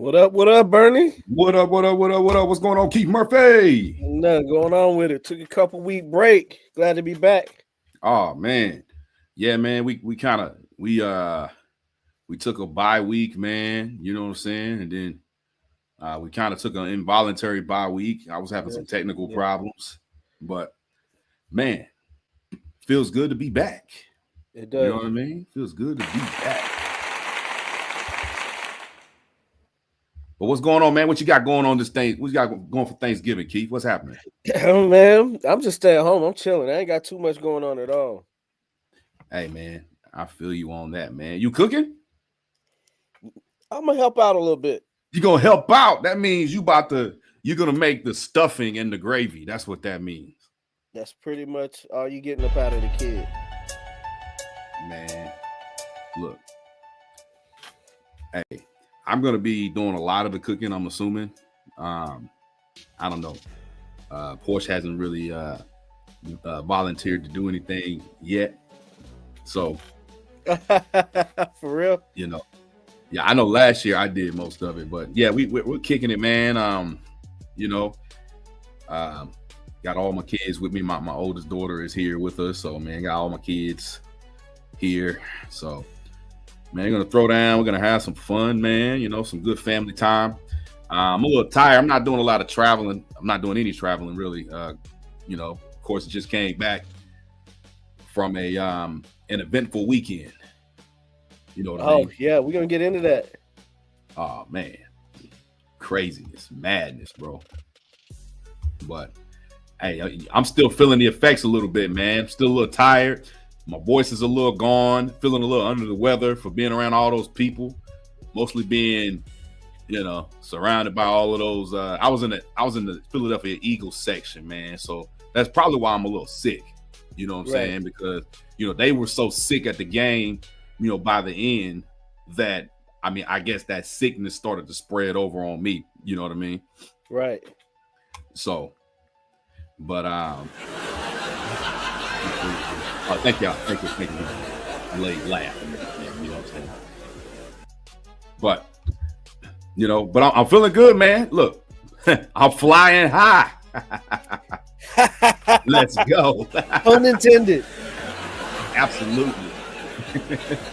What up, Bernie? What up? What's going on, Keith Murphy? Nothing going on with it. Took a couple week break. Glad to be back. Oh man, yeah, man. We kind of we took a bye week, man. You know what I'm saying, and then we kind of took an involuntary bye week. I was having some technical problems, but man, feels good to be back. It does. You know what I mean? Feels good to be back. But what's going on, man? What you got going on this thing? What you got going for Thanksgiving, Keith? What's happening? Man, I'm just staying home. I'm chilling. I ain't got too much going on at all. Hey, man, I feel you on that, man. You cooking? I'm gonna help out a little bit. You gonna help out? That means you're gonna make the stuffing and the gravy. That's what that means. That's pretty much all you getting up out of the kid. Man, look. Hey, I'm gonna be doing a lot of the cooking, I'm assuming. I don't know. Porsche hasn't really volunteered to do anything yet. So for real? You know. Yeah, I know last year I did most of it, but yeah, we're kicking it, man. Got all my kids with me. My oldest daughter is here with us, so man, got all my kids here. So man, gonna throw down. We're gonna have some fun, man. You know, some good family time. I'm a little tired. I'm not doing a lot of traveling. I'm not doing any traveling really. Of course, it just came back from an eventful weekend. You know what I mean? Oh, yeah, we're going to get into that. Oh, man. Craziness, madness, bro. But, hey, I'm still feeling the effects a little bit, man. I'm still a little tired. My voice is a little gone. Feeling a little under the weather for being around all those people. Mostly being, surrounded by all of those. I was in the Philadelphia Eagles section, man. So that's probably why I'm a little sick. You know what I'm saying? Because, they were so sick at the game, by the end that, I guess that sickness started to spread over on me. You know what I mean? Right. So, but, thank y'all. Thank you. Late laugh. You know what I'm saying? But, I'm feeling good, man. Look, I'm flying high. Let's go. Pun intended. Absolutely.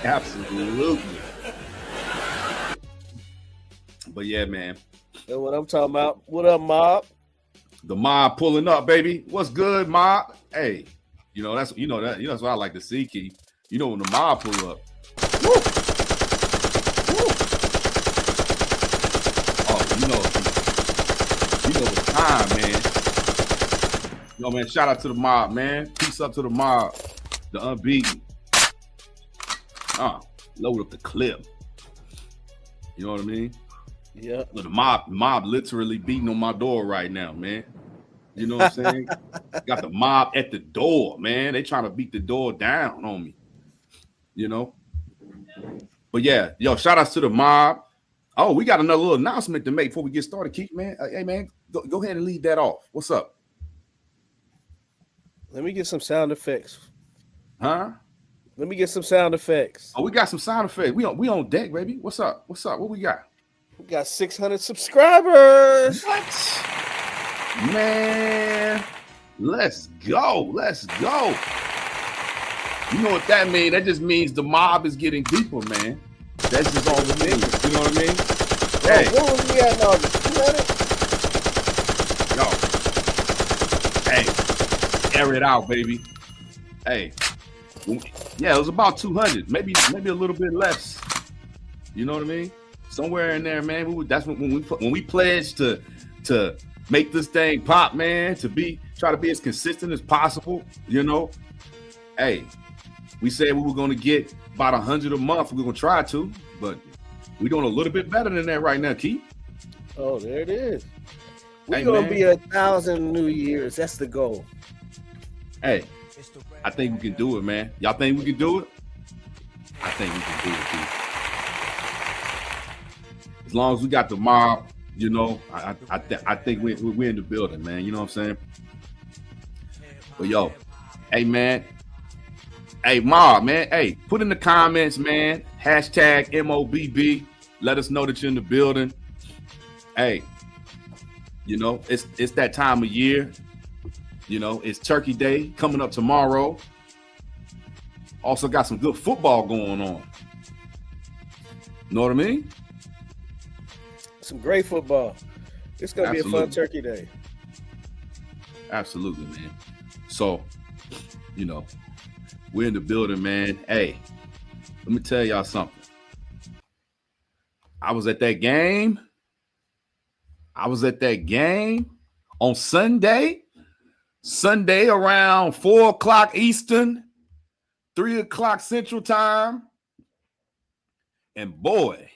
Absolutely. But yeah, man. That's what I'm talking about. What up, Mob? The mob pulling up, baby. What's good, Mob? Hey, that's what I like to see, Keith. When the mob pull up. Woo! Woo! Oh, it's time, man. Man, shout out to the mob, man. Peace up to the mob. The unbeaten. Load up the clip. You know what I mean? Yeah. But the mob literally beating on my door right now, man. You know what I'm saying? Got the mob at the door, man. They trying to beat the door down on me. But yeah, shout outs to the mob. Oh, we got another little announcement to make before we get started, Keith, man. Hey, man, go ahead and lead that off. What's up? Let me get some sound effects. Huh? Let me get some sound effects. Oh, we got some sound effects. We on deck, baby. What's up? What we got? We got 600 subscribers. What? Man, let's go. You know what that means? That just means the mob is getting deeper, man. That's just all it means. You know what I mean? Hey. What was we at now? 200? Yo. Hey, air it out, baby. Hey. Yeah, it was about 200, maybe a little bit less. You know what I mean? Somewhere in there, man. That's when we pledged to make this thing pop, man. Try to be as consistent as possible. Hey, we said we were going to get about 100 a month. We're going to try to, but we're doing a little bit better than that right now, Keith. Oh, there it is. We're going to be 1,000 New Year's. That's the goal. Hey. I think we can do it, man. Y'all think we can do it? I think we can do it, Keith. As long as we got the mob, I think we're in the building, man. You know what I'm saying? But hey, man. Hey, mob, man. Hey, put in the comments, man. #MOBB. Let us know that you're in the building. Hey, it's that time of year. It's Turkey Day coming up tomorrow. Also got some good football going on. Know what I mean? Some great football. It's going to be a fun Turkey Day. Absolutely, man. So, we're in the building, man. Hey, let me tell y'all something. I was at that game on Sunday around 4 o'clock Eastern, 3 o'clock Central Time. And boy,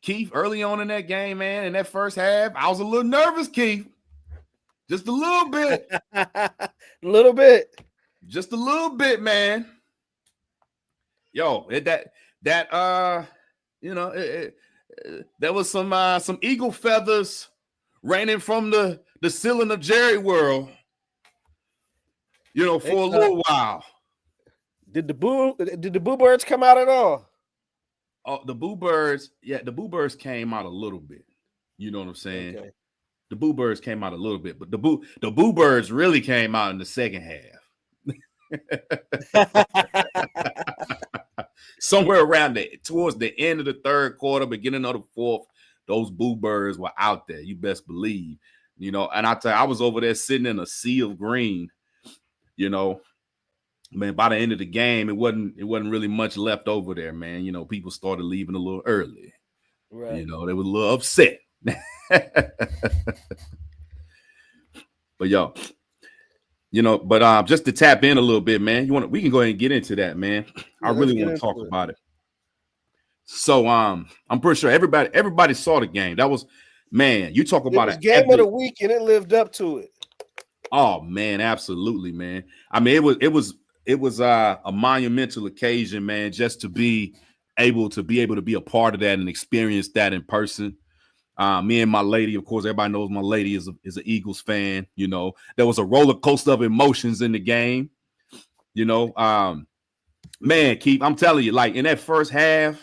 Keith, early on in that game, man, in that first half, I was a little nervous, Keith. Just a little bit. Just a little bit, man. Yo, there was some eagle feathers raining from the ceiling of Jerry World, for a little while. Did the boo birds come out at all? Oh, the boo birds came out a little bit. You know what I'm saying? Okay. The boo birds came out a little bit, but the boo birds really came out in the second half. Somewhere around towards the end of the third quarter, beginning of the fourth, those boo birds were out there. You best believe, and I tell you, I was over there sitting in a sea of green, man. By the end of the game, it wasn't really much left over there, man. People started leaving a little early. Right. They were a little upset. But just to tap in a little bit, man. We can go ahead and get into that, man. Yeah, I really want to talk about it. So I'm pretty sure everybody saw the game. That was, man, you talk about it game of the week, and it lived up to it. Oh man, absolutely, man. I mean, it was a monumental occasion, man, just to be able to be a part of that and experience that in person. Me and my lady, of course, everybody knows my lady is an Eagles fan. There was a roller coaster of emotions in the game. Man, Keith, I'm telling you, like in that first half,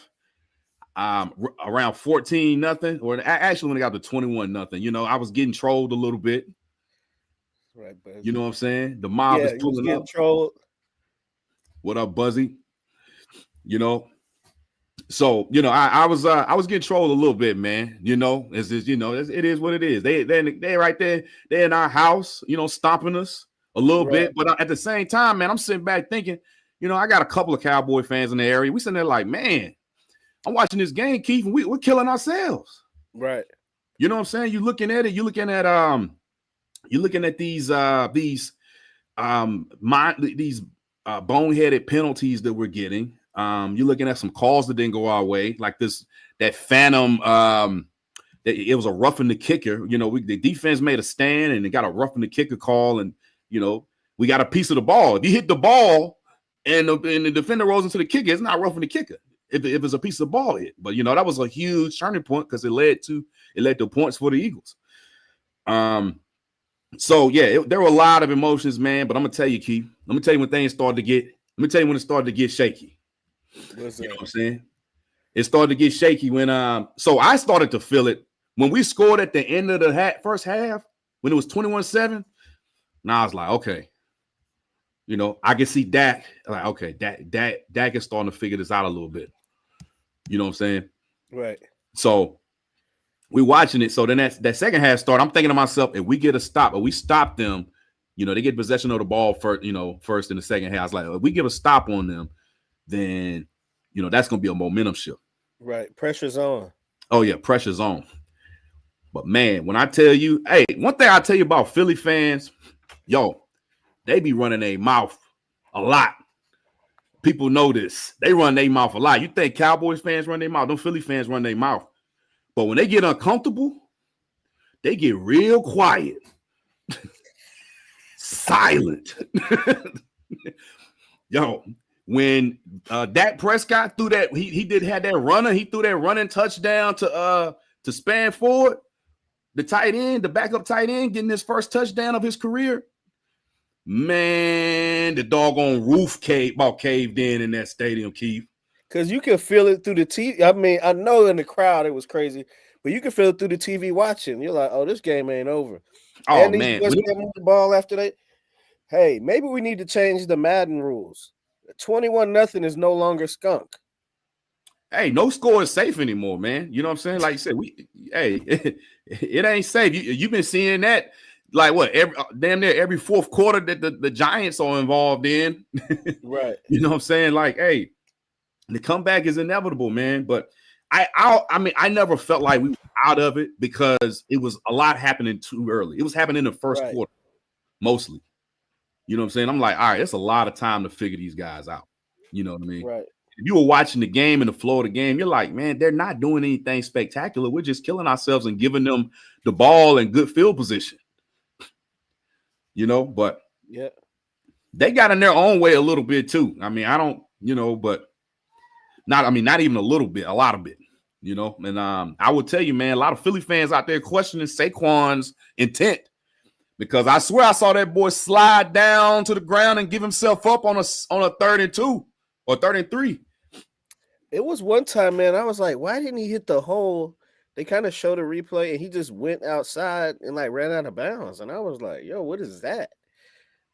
around 14-0, or actually when it got to 21-0, I was getting trolled a little bit. Right, Buzzy. You know what I'm saying? The mob is pulling up. Trolled. What up, Buzzy? So I was getting trolled a little bit, man. It is what it is. They right there. They're in our house, stomping us a little bit. But at the same time, man, I'm sitting back thinking, I got a couple of Cowboy fans in the area. We sitting there like, man, I'm watching this game, Keith, and we're killing ourselves. Right. You know what I'm saying? You're looking at it. You're looking at these boneheaded penalties that we're getting. You're looking at some calls that didn't go our way, like that phantom. It was a roughing the kicker. The defense made a stand and they got a roughing the kicker call, and we got a piece of the ball. If you hit the ball and the defender rolls into the kicker, it's not roughing the kicker. If it's a piece of the ball hit, but that was a huge turning point because it led to points for the Eagles. So yeah, there were a lot of emotions, man. But I'm gonna tell you, Keith. Let me tell you when things started to get. Let me tell you when it started to get shaky. You know what I'm saying? It started to get shaky when So I started to feel it when we scored at the end of the first half when it was 21-7. Now I was like, okay, I can see Dak. Like, okay, Dak is starting to figure this out a little bit. You know what I'm saying? Right. So we watching it. So then that second half started. I'm thinking to myself, if we get a stop, or we stop them, they get possession of the ball first in the second half. I was like, if we give a stop on them, then that's gonna be a momentum shift. Right. Pressure's on. Oh yeah, pressure's on. But man, when I tell you, hey, one thing I tell you about Philly fans, they be running their mouth a lot. People know this. They run their mouth a lot. You think Cowboys fans run their mouth? Them Philly fans run their mouth. But when they get uncomfortable, they get real quiet. Silent. When Dak Prescott threw that, he had that runner. He threw that running touchdown to Span Ford, the tight end, the backup tight end, getting his first touchdown of his career. Man, the doggone roof caved in that stadium, Keith. Because you can feel it through the TV. I mean, I know in the crowd it was crazy, but you can feel it through the TV watching. You're like, oh, this game ain't over. Oh And these man, boys can't move the ball after they. Hey, maybe we need to change the Madden rules. 21-0 is no longer skunk. hey, no score is safe anymore, man. You know what I'm saying? Like you said, it ain't safe. You've been seeing that, like what, damn near every fourth quarter that the Giants are involved in. Right. You know what I'm saying? Like, hey, the comeback is inevitable, man. But I mean, I never felt like we were out of it because it was a lot happening too early. It was happening in the first quarter, mostly. You know what I'm saying? I'm like, all right, it's a lot of time to figure these guys out. You know what I mean? Right. If you were watching the game and the flow of the game, you're like, man, they're not doing anything spectacular. We're just killing ourselves and giving them the ball and good field position. You know, but yeah, they got in their own way a little bit too. I mean, I don't, but not even a little bit, a lot of it, And I will tell you, man, a lot of Philly fans out there questioning Saquon's intent. Because I swear I saw that boy slide down to the ground and give himself up on a 3rd and 2 or 3rd and 3. It was one time, man, I was like, why didn't he hit the hole? They kind of showed a replay and he just went outside and like ran out of bounds. And I was like, yo, what is that?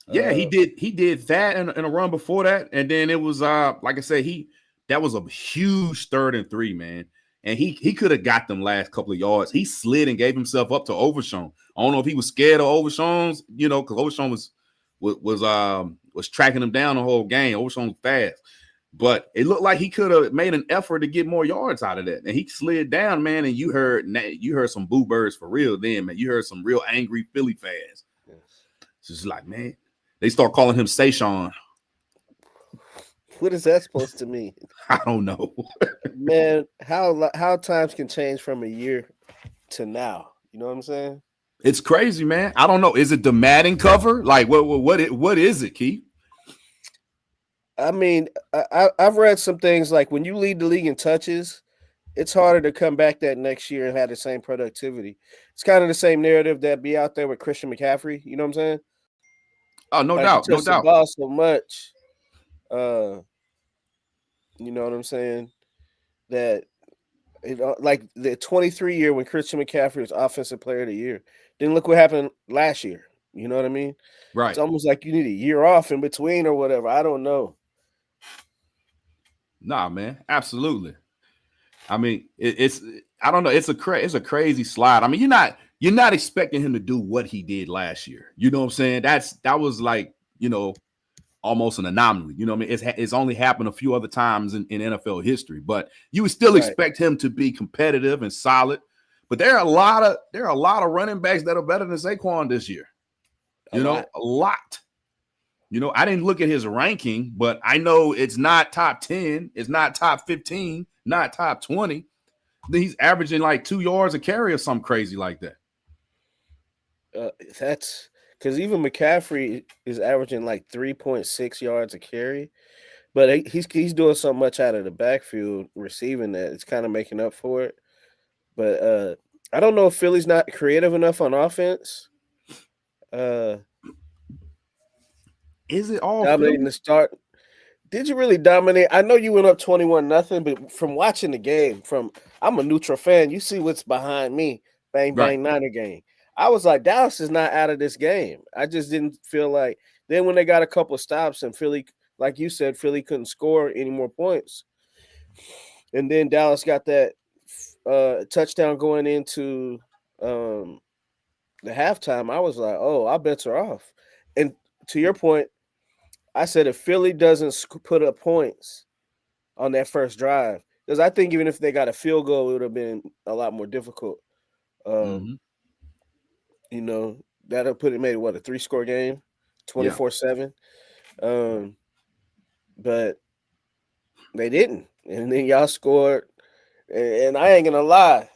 Yeah, he did that in a run before that. And then it was like I said, that was a huge 3rd and 3, man. And he could have got them last couple of yards. He slid and gave himself up to Overshown. I don't know if he was scared of Overshown's, because Overshown was tracking him down the whole game. Overshown was fast. But it looked like he could have made an effort to get more yards out of that. And he slid down, man, and you heard some boo birds for real then, man. You heard some real angry Philly fans. Yes. It's just like, man, they start calling him Sayshawn. What is that supposed to mean? I don't know. Man, how times can change from a year to now. You know what I'm saying? It's crazy, man. I don't know. Is it the Madden cover? Like, what is it, Keith? I mean, I've read some things like when you lead the league in touches, it's harder to come back that next year and have the same productivity. It's kind of the same narrative that be out there with Christian McCaffrey. You know what I'm saying? Oh, no doubt. No doubt. The ball so much. You know what I'm saying? That like the 23 year when Christian McCaffrey was Offensive Player of the Year. Then look what happened last year. You know what I mean? Right. It's almost like you need a year off in between or whatever. I don't know. Nah, man, absolutely. I mean, I don't know. It's a crazy slide. I mean, you're not expecting him to do what he did last year. You know what I'm saying? That was like, almost an anomaly. You know what I mean? It's only happened a few other times in NFL history, but you would still expect him to be competitive and solid. But there are a lot of running backs that are better than Saquon this year. A lot. I didn't look at his ranking, but I know it's not top 10, it's not top 15, not top 20. He's averaging like 2 yards a carry or something crazy like that. That's because even McCaffrey is averaging like 3.6 yards a carry, but he's doing so much out of the backfield receiving that it's kind of making up for it. But I don't know if Philly's not creative enough on offense. Is it all dominating the start? Did you really dominate? I know you went up 21-0, but from watching the game, I'm a neutral fan. You see what's behind me. Bang, bang, Niner game. I was like, Dallas is not out of this game. I just didn't feel like – then when they got a couple of stops and Philly, like you said, Philly couldn't score any more points. And then Dallas got that touchdown going into the halftime. I was like, oh, our bets are off. And to your point, I said if Philly doesn't put up points on that first drive, because I think even if they got a field goal, it would have been a lot more difficult. That'll made it a 3-score game, 24-7. But they didn't. And then y'all scored. And I ain't gonna lie,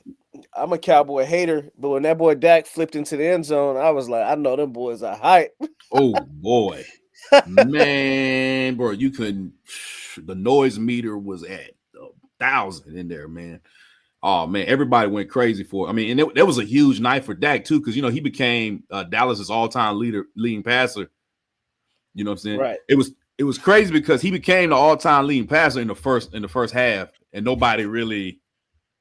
I'm a Cowboy hater, but when that boy Dak flipped into the end zone, I was like, I know them boys are hype. Oh boy. Man, bro, you couldn't. The noise meter was at 1,000 in there, man. Oh man, everybody went crazy for it. I mean, and there was a huge night for Dak too, because he became Dallas's all-time leading passer. You know what I'm saying? Right. It was crazy because he became the all-time leading passer in the first half, and nobody really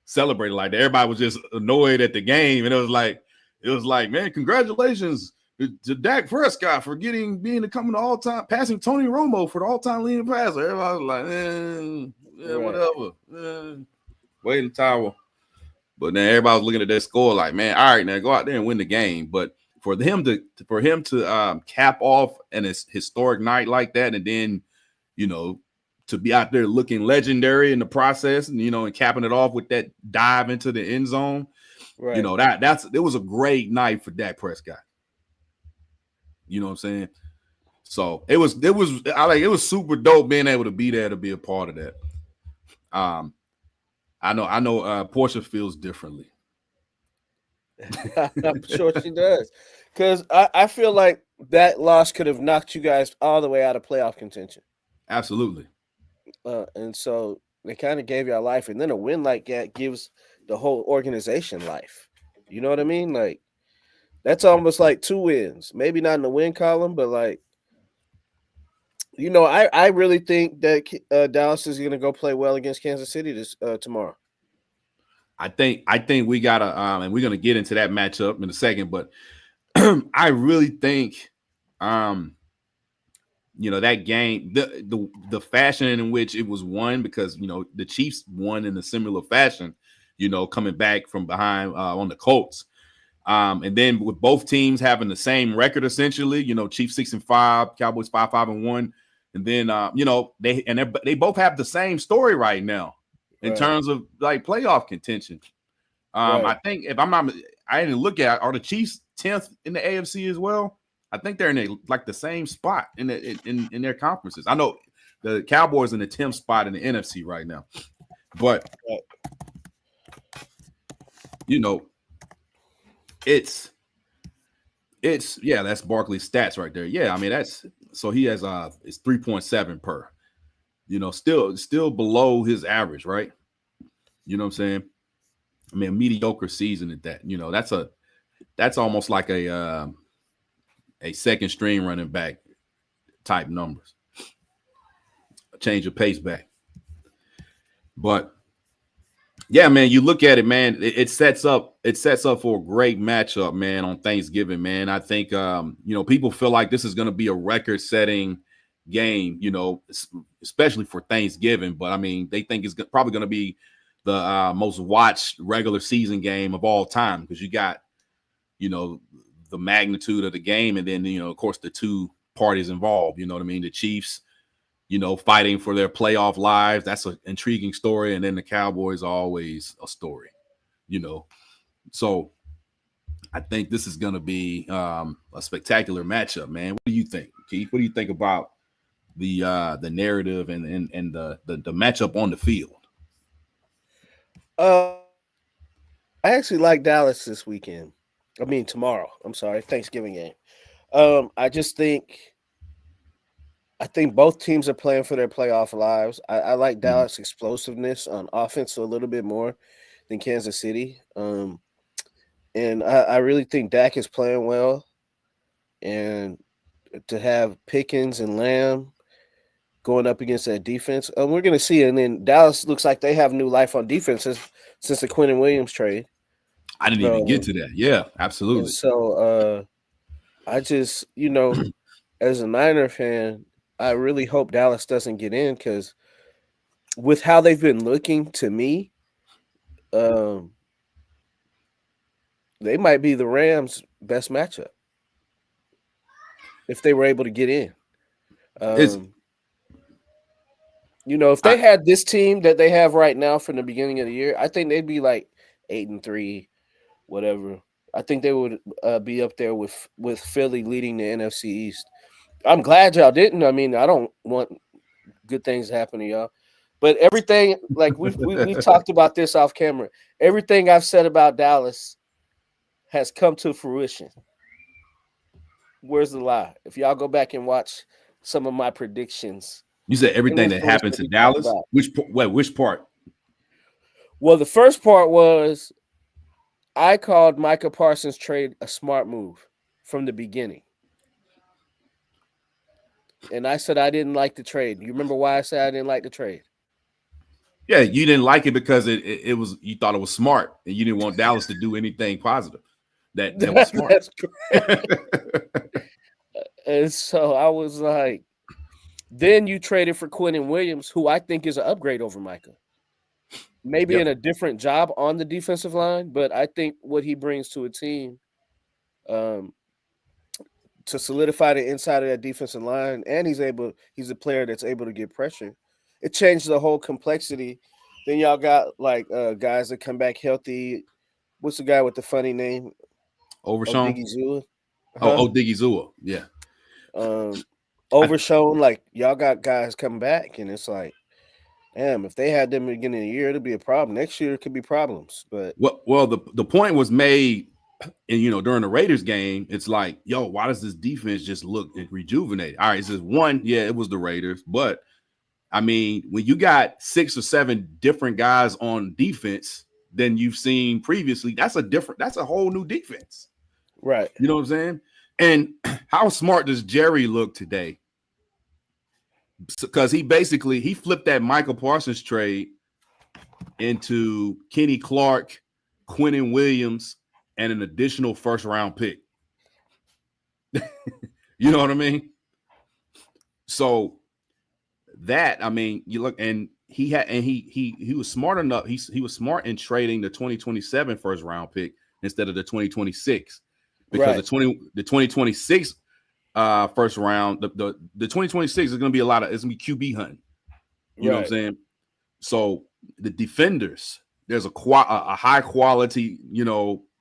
celebrated like that. Everybody was just annoyed at the game, and it was like, man, congratulations to Dak Prescott for becoming the all-time passing Tony Romo for the all-time leading passer. Everybody was like, Right. whatever, waiting tower. But then everybody was looking at that score like, man, all right, now go out there and win the game. But for him to cap off an historic night like that, and then to be out there looking legendary in the process, and capping it off with that dive into the end zone, Right. it was a great night for Dak Prescott. You know what I'm saying? So it was super dope being able to be there to be a part of that. I know Portia feels differently. I'm sure she does. Because I feel like that loss could have knocked you guys all the way out of playoff contention. Absolutely. And so they kind of gave y'all life. And then a win like that gives the whole organization life. You know what I mean? Like, that's almost like 2 wins. Maybe not in the win column, but like, I really think that Dallas is going to go play well against Kansas City this tomorrow. I think we gotta, and we're gonna get into that matchup in a second, but I really think, that game, the fashion in which it was won, because the Chiefs won in a similar fashion, coming back from behind on the Colts, and then with both teams having the same record essentially, Chiefs 6-5, Cowboys 5-1, and then they both have the same story right now. In terms of like playoff contention. I think if I'm not, I didn't look at, are the Chiefs 10th in the AFC as well? I think they're in the same spot in their conferences. I know the Cowboys in the 10th spot in the NFC right now, but it's that's Barkley's stats right there. Yeah, I mean so he has it's 3.7 per. Still below his average, right? You know what I'm saying? I mean, a mediocre season at that. That's almost like a second string running back type numbers. A change of pace back. But yeah, man, you look at it, man, it sets up for a great matchup, man, on Thanksgiving, man. I think people feel like this is going to be a record-setting game, especially for Thanksgiving. But I mean, they think it's probably going to be the most watched regular season game of all time, because you got, the magnitude of the game, and then, of course, the two parties involved. You know what I mean? The Chiefs, fighting for their playoff lives. That's an intriguing story. And then the Cowboys are always a story, So I think this is going to be a spectacular matchup, man. What do you think, Keith? What do you think about the narrative and the matchup on the field? I actually like Dallas this weekend. I mean, tomorrow. I'm sorry, Thanksgiving game. I think both teams are playing for their playoff lives. I like Dallas' explosiveness on offense a little bit more than Kansas City. And I really think Dak is playing well. And to have Pickens and Lamb going up against that defense, we're going to see. And then Dallas looks like they have new life on defense since the Quinnen Williams trade. I didn't even get to that. Yeah, absolutely. And so I just, as a Niner fan, I really hope Dallas doesn't get in, because with how they've been looking, to me, they might be the Rams' best matchup if they were able to get in. If they had this team that they have right now from the beginning of the year, I think they'd be like 8-3, whatever. I think they would be up there with Philly leading the NFC East. I'm glad y'all didn't. I mean, I don't want good things to happen to y'all. But everything, like we talked about this off camera, everything I've said about Dallas has come to fruition. Where's the lie? If y'all go back and watch some of my predictions. You said everything that happened to Dallas? Which part? Well, the first part was I called Micah Parsons' trade a smart move from the beginning. And I said I didn't like the trade. You remember why I said I didn't like the trade? Yeah, you didn't like it because it was you thought it was smart, and you didn't want Dallas to do anything positive that was smart. That's correct. And so I was like, then you traded for Quinnen Williams, who I think is an upgrade over Micah. Maybe Yep. in a different job on the defensive line, but I think what he brings to a team um, to solidify the inside of that defensive line, and he's a player that's able to get pressure. It changed the whole complexity. Then y'all got like guys that come back healthy. What's the guy with the funny name? Oh, Overshown. Diggy Zua. Oh, Huh? Diggy Zua. Yeah. Um, I, Overshown, like y'all got guys coming back, and it's like, damn, if they had them at the beginning of the year, it'd be a problem. Next year, it could be problems. But well, the point was made, and during the Raiders game, it's like, yo, why does this defense just look rejuvenated? All right, it says one, yeah, it was the Raiders, but I mean, when you got 6 or 7 different guys on defense than you've seen previously, that's a whole new defense. right, You know what I'm saying? And how smart does Jerry look today? Because he flipped that Michael Parsons trade into Kenny Clark, Quinnen Williams, and an additional first round pick. You know what I mean? So that, I mean, you look, and he was smart enough. He was smart in trading the 2027 first round pick instead of the 2026, because right, the 2026 first round, the 2026 is going to be it's going to be QB hunting. You know what I'm saying? So the defenders, there's a high quality,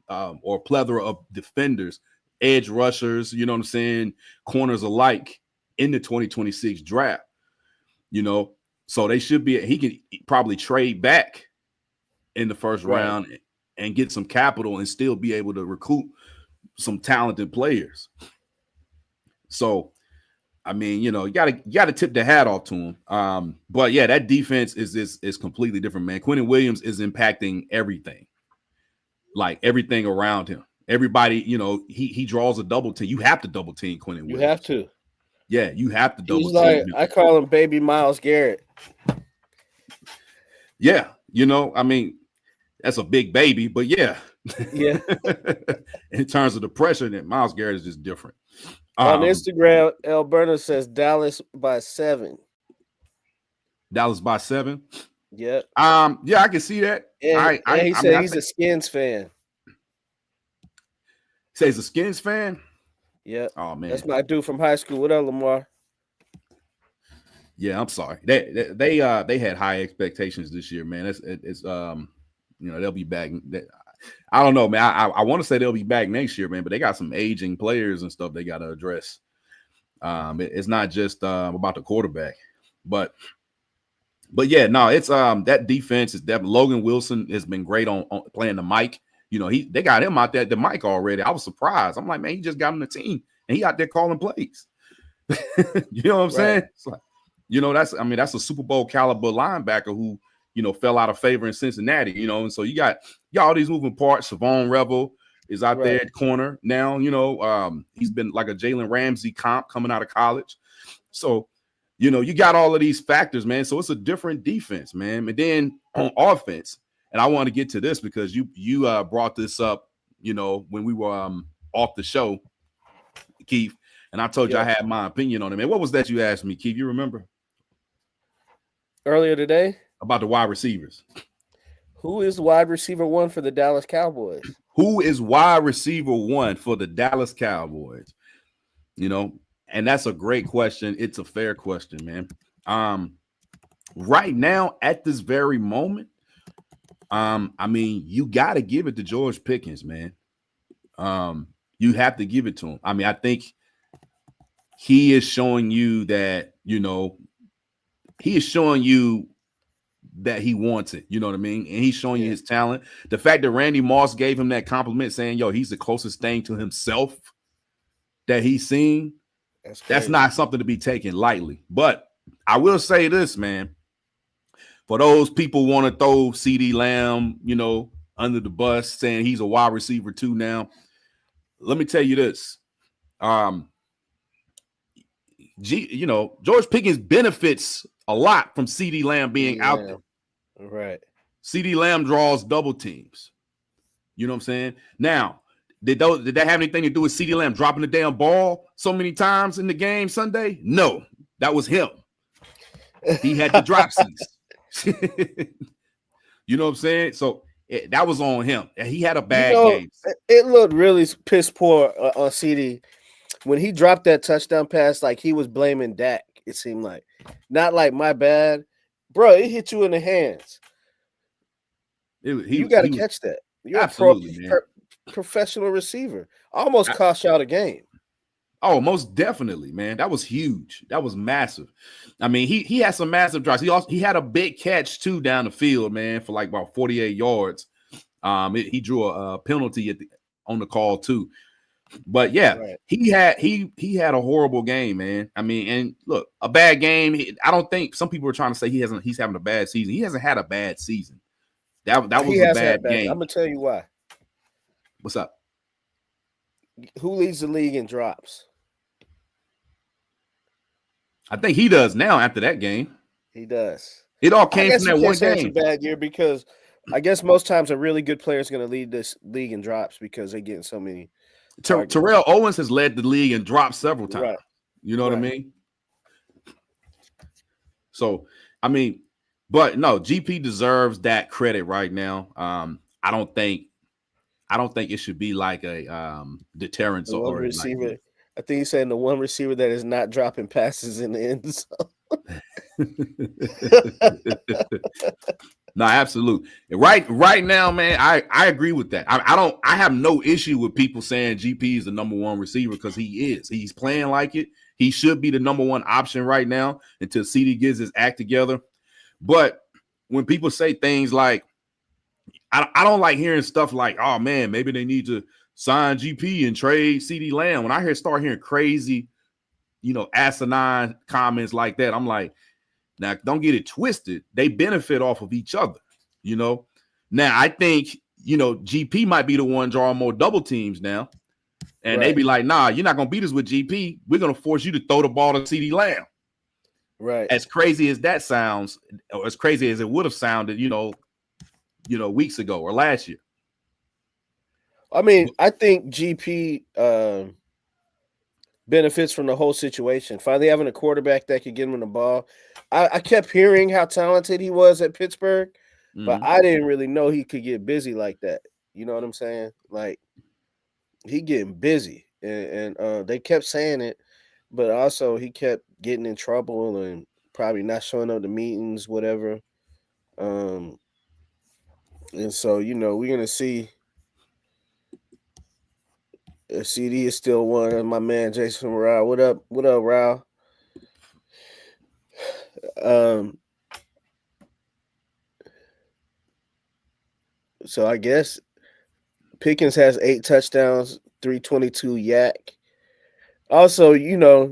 or plethora of defenders, edge rushers, you know what I'm saying, corners alike in the 2026 draft. So they should be. He can probably trade back in the first round and get some capital and still be able to recruit some talented players. So, I mean, you gotta tip the hat off to him. But yeah, that defense is completely different, man. Quinnen Williams is impacting everything, like everything around him. Everybody, he draws a double team. You have to double team Quinnen Williams. You have to. Yeah, you have to double He's team like, him. I call him Baby Myles Garrett. Yeah, I mean, that's a big baby, but yeah. Yeah. In terms of the pressure, that Myles Garrett is just different. On Instagram, Alberta says Dallas by 7. Dallas by 7. Yep. Yeah, I can see that. And he said he's a Skins fan. Say he's a Skins fan. Yeah. Oh man, that's my dude from high school. What up, Lamar? Yeah, I'm sorry. They had high expectations this year, man. It's they'll be back. I don't know, man. I want to say they'll be back next year, man, but they got some aging players and stuff they got to address. It's not just about the quarterback, but yeah, no, it's that defense is definitely. Logan Wilson has been great on playing the mic. They got him out there at the mic already. I was surprised. I'm like, man, he just got on the team and he out there calling plays. You know what I'm saying? It's like, that's a Super Bowl caliber linebacker who, fell out of favor in Cincinnati, and so you got all these moving parts. Savon Revel is out there at corner now, he's been like a Jalen Ramsey comp coming out of college. So, you got all of these factors, man. So it's a different defense, man. And then on offense, and I want to get to this because you brought this up, when we were off the show, Keith, and I told you I had my opinion on it, man. What was that you asked me, Keith? You remember? Earlier today? About the wide receivers. Who is wide receiver 1 for the Dallas Cowboys? Who is wide receiver 1 for the Dallas Cowboys? And that's a great question. It's a fair question, man. Right now, at this very moment, I mean, you got to give it to George Pickens, man. You have to give it to him. I mean, I think he is showing you that, he is showing you that he wants it. You know what I mean? And he's showing you his talent. The fact that Randy Moss gave him that compliment saying, yo, he's the closest thing to himself that he's seen. That's not something to be taken lightly. But I will say this, man. For those people want to throw CeeDee Lamb, under the bus, saying he's a wide receiver too now, let me tell you this. George Pickens benefits a lot from CeeDee Lamb being out there. Right. CeeDee Lamb draws double teams. You know what I'm saying? Now, did that have anything to do with CeeDee Lamb dropping the damn ball so many times in the game Sunday? No, that was him. He had the dropsies. You know what I'm saying? So that was on him. He had a bad game. It looked really piss poor on CD when he dropped that touchdown pass. Like he was blaming Dak. It seemed like, not like my bad, bro. It hit you in the hands. You got to catch that. You're absolutely, a professional receiver. Almost cost you out a game. Oh, most definitely, man. That was huge. That was massive. I mean, he had some massive drops. He had a big catch too down the field, man, for like about 48 yards. He drew a penalty on the call too. But yeah, right. he had a horrible game, man. I mean, and look, a bad game. I don't think some people are trying to say he's having a bad season. He hasn't had a bad season. That was a bad game. I'm gonna tell you why. What's up? Who leads the league in drops? I think he does now after that game. He does. It all came from that one game. It's a bad year because I guess most times a really good player is going to lead this league in drops because they're getting so many. Terrell Owens has led the league in drops several times. Right. You know what I mean? So, I mean, but no, GP deserves that credit right now. I don't think it should be like a deterrence or receiver. Like, I think he's saying the one receiver that is not dropping passes in the end zone. No, absolutely. Right now, man, I agree with that. I have no issue with people saying GP is the number one receiver because he is. He's playing like it. He should be the number one option right now until CD gets his act together. But when people say things like, I don't like hearing stuff like, oh man, maybe they need to sign GP and trade CD Lamb. When I start hearing crazy, asinine comments like that, I'm like, now don't get it twisted. They benefit off of each other, Now I think, GP might be the one drawing more double teams now. And they be like, nah, you're not going to beat us with GP. We're going to force you to throw the ball to CD Lamb. Right. As crazy as that sounds, or as crazy as it would have sounded, weeks ago or last year. I mean, I think GP benefits from the whole situation. Finally having a quarterback that could get him the ball. I kept hearing how talented he was at Pittsburgh, but I didn't really know he could get busy like that. You know what I'm saying? Like, he getting busy. And they kept saying it, but also he kept getting in trouble and probably not showing up to meetings, whatever. And so, we're going to see if CD is still one. And my man, Jason Rao. What up, Rao? So I guess Pickens has 8 touchdowns, 322 yak. Also,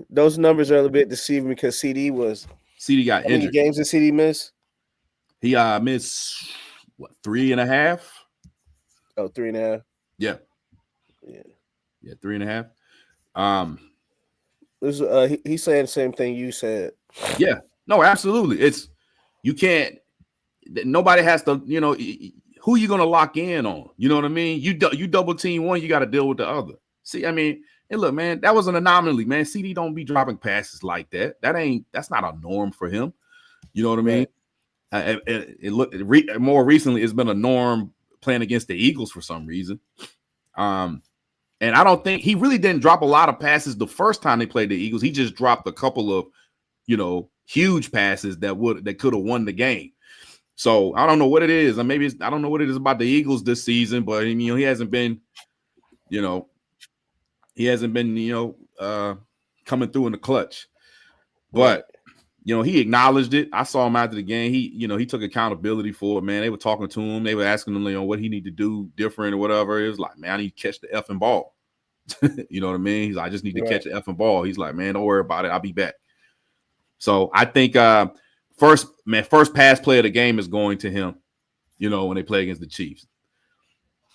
those numbers are a little bit deceiving because CD got injured. How many games did CD miss? He missed 3.5? Oh, 3.5. Yeah. 3.5. He's saying the same thing you said. Yeah. No, absolutely. It's you can't. Nobody has to. Who you gonna lock in on? You know what I mean? You double team one, you got to deal with the other. See, I mean, and look, man, that was an anomaly, man. CD don't be dropping passes like that. That's not a norm for him. You know what I mean? Right. More recently, it's been a norm playing against the Eagles for some reason. And I don't think he really didn't drop a lot of passes the first time they played the Eagles. He just dropped a couple of, huge passes that could have won the game. So I don't know what it is. Or maybe I don't know what it is about the Eagles this season, but he hasn't been, coming through in the clutch. But he acknowledged it. I saw him after the game. He took accountability for it, man. They were talking to him. They were asking him, what he need to do different or whatever. It was like, man, I need to catch the effing ball. You know what I mean? He's like, I just need to catch the effing ball. He's like, man, don't worry about it. I'll be back. So I think first pass play of the game is going to him, when they play against the Chiefs.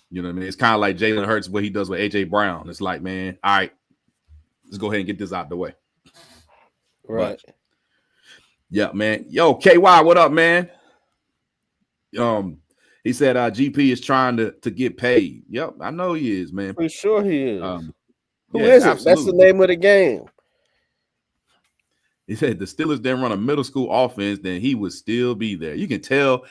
You know what I mean? It's kind of like Jalen Hurts, what he does with A.J. Brown. It's like, man, all right, let's go ahead and get this out the way. Right. But, yeah, man. Yo, KY, what up, man? He said GP is trying to get paid. Yep, I know he is, man. For sure he is. Who Yeah, isn't? That's the absolutely. name of the game. He said the Steelers didn't run a middle school offense, then he would still be there. You can tell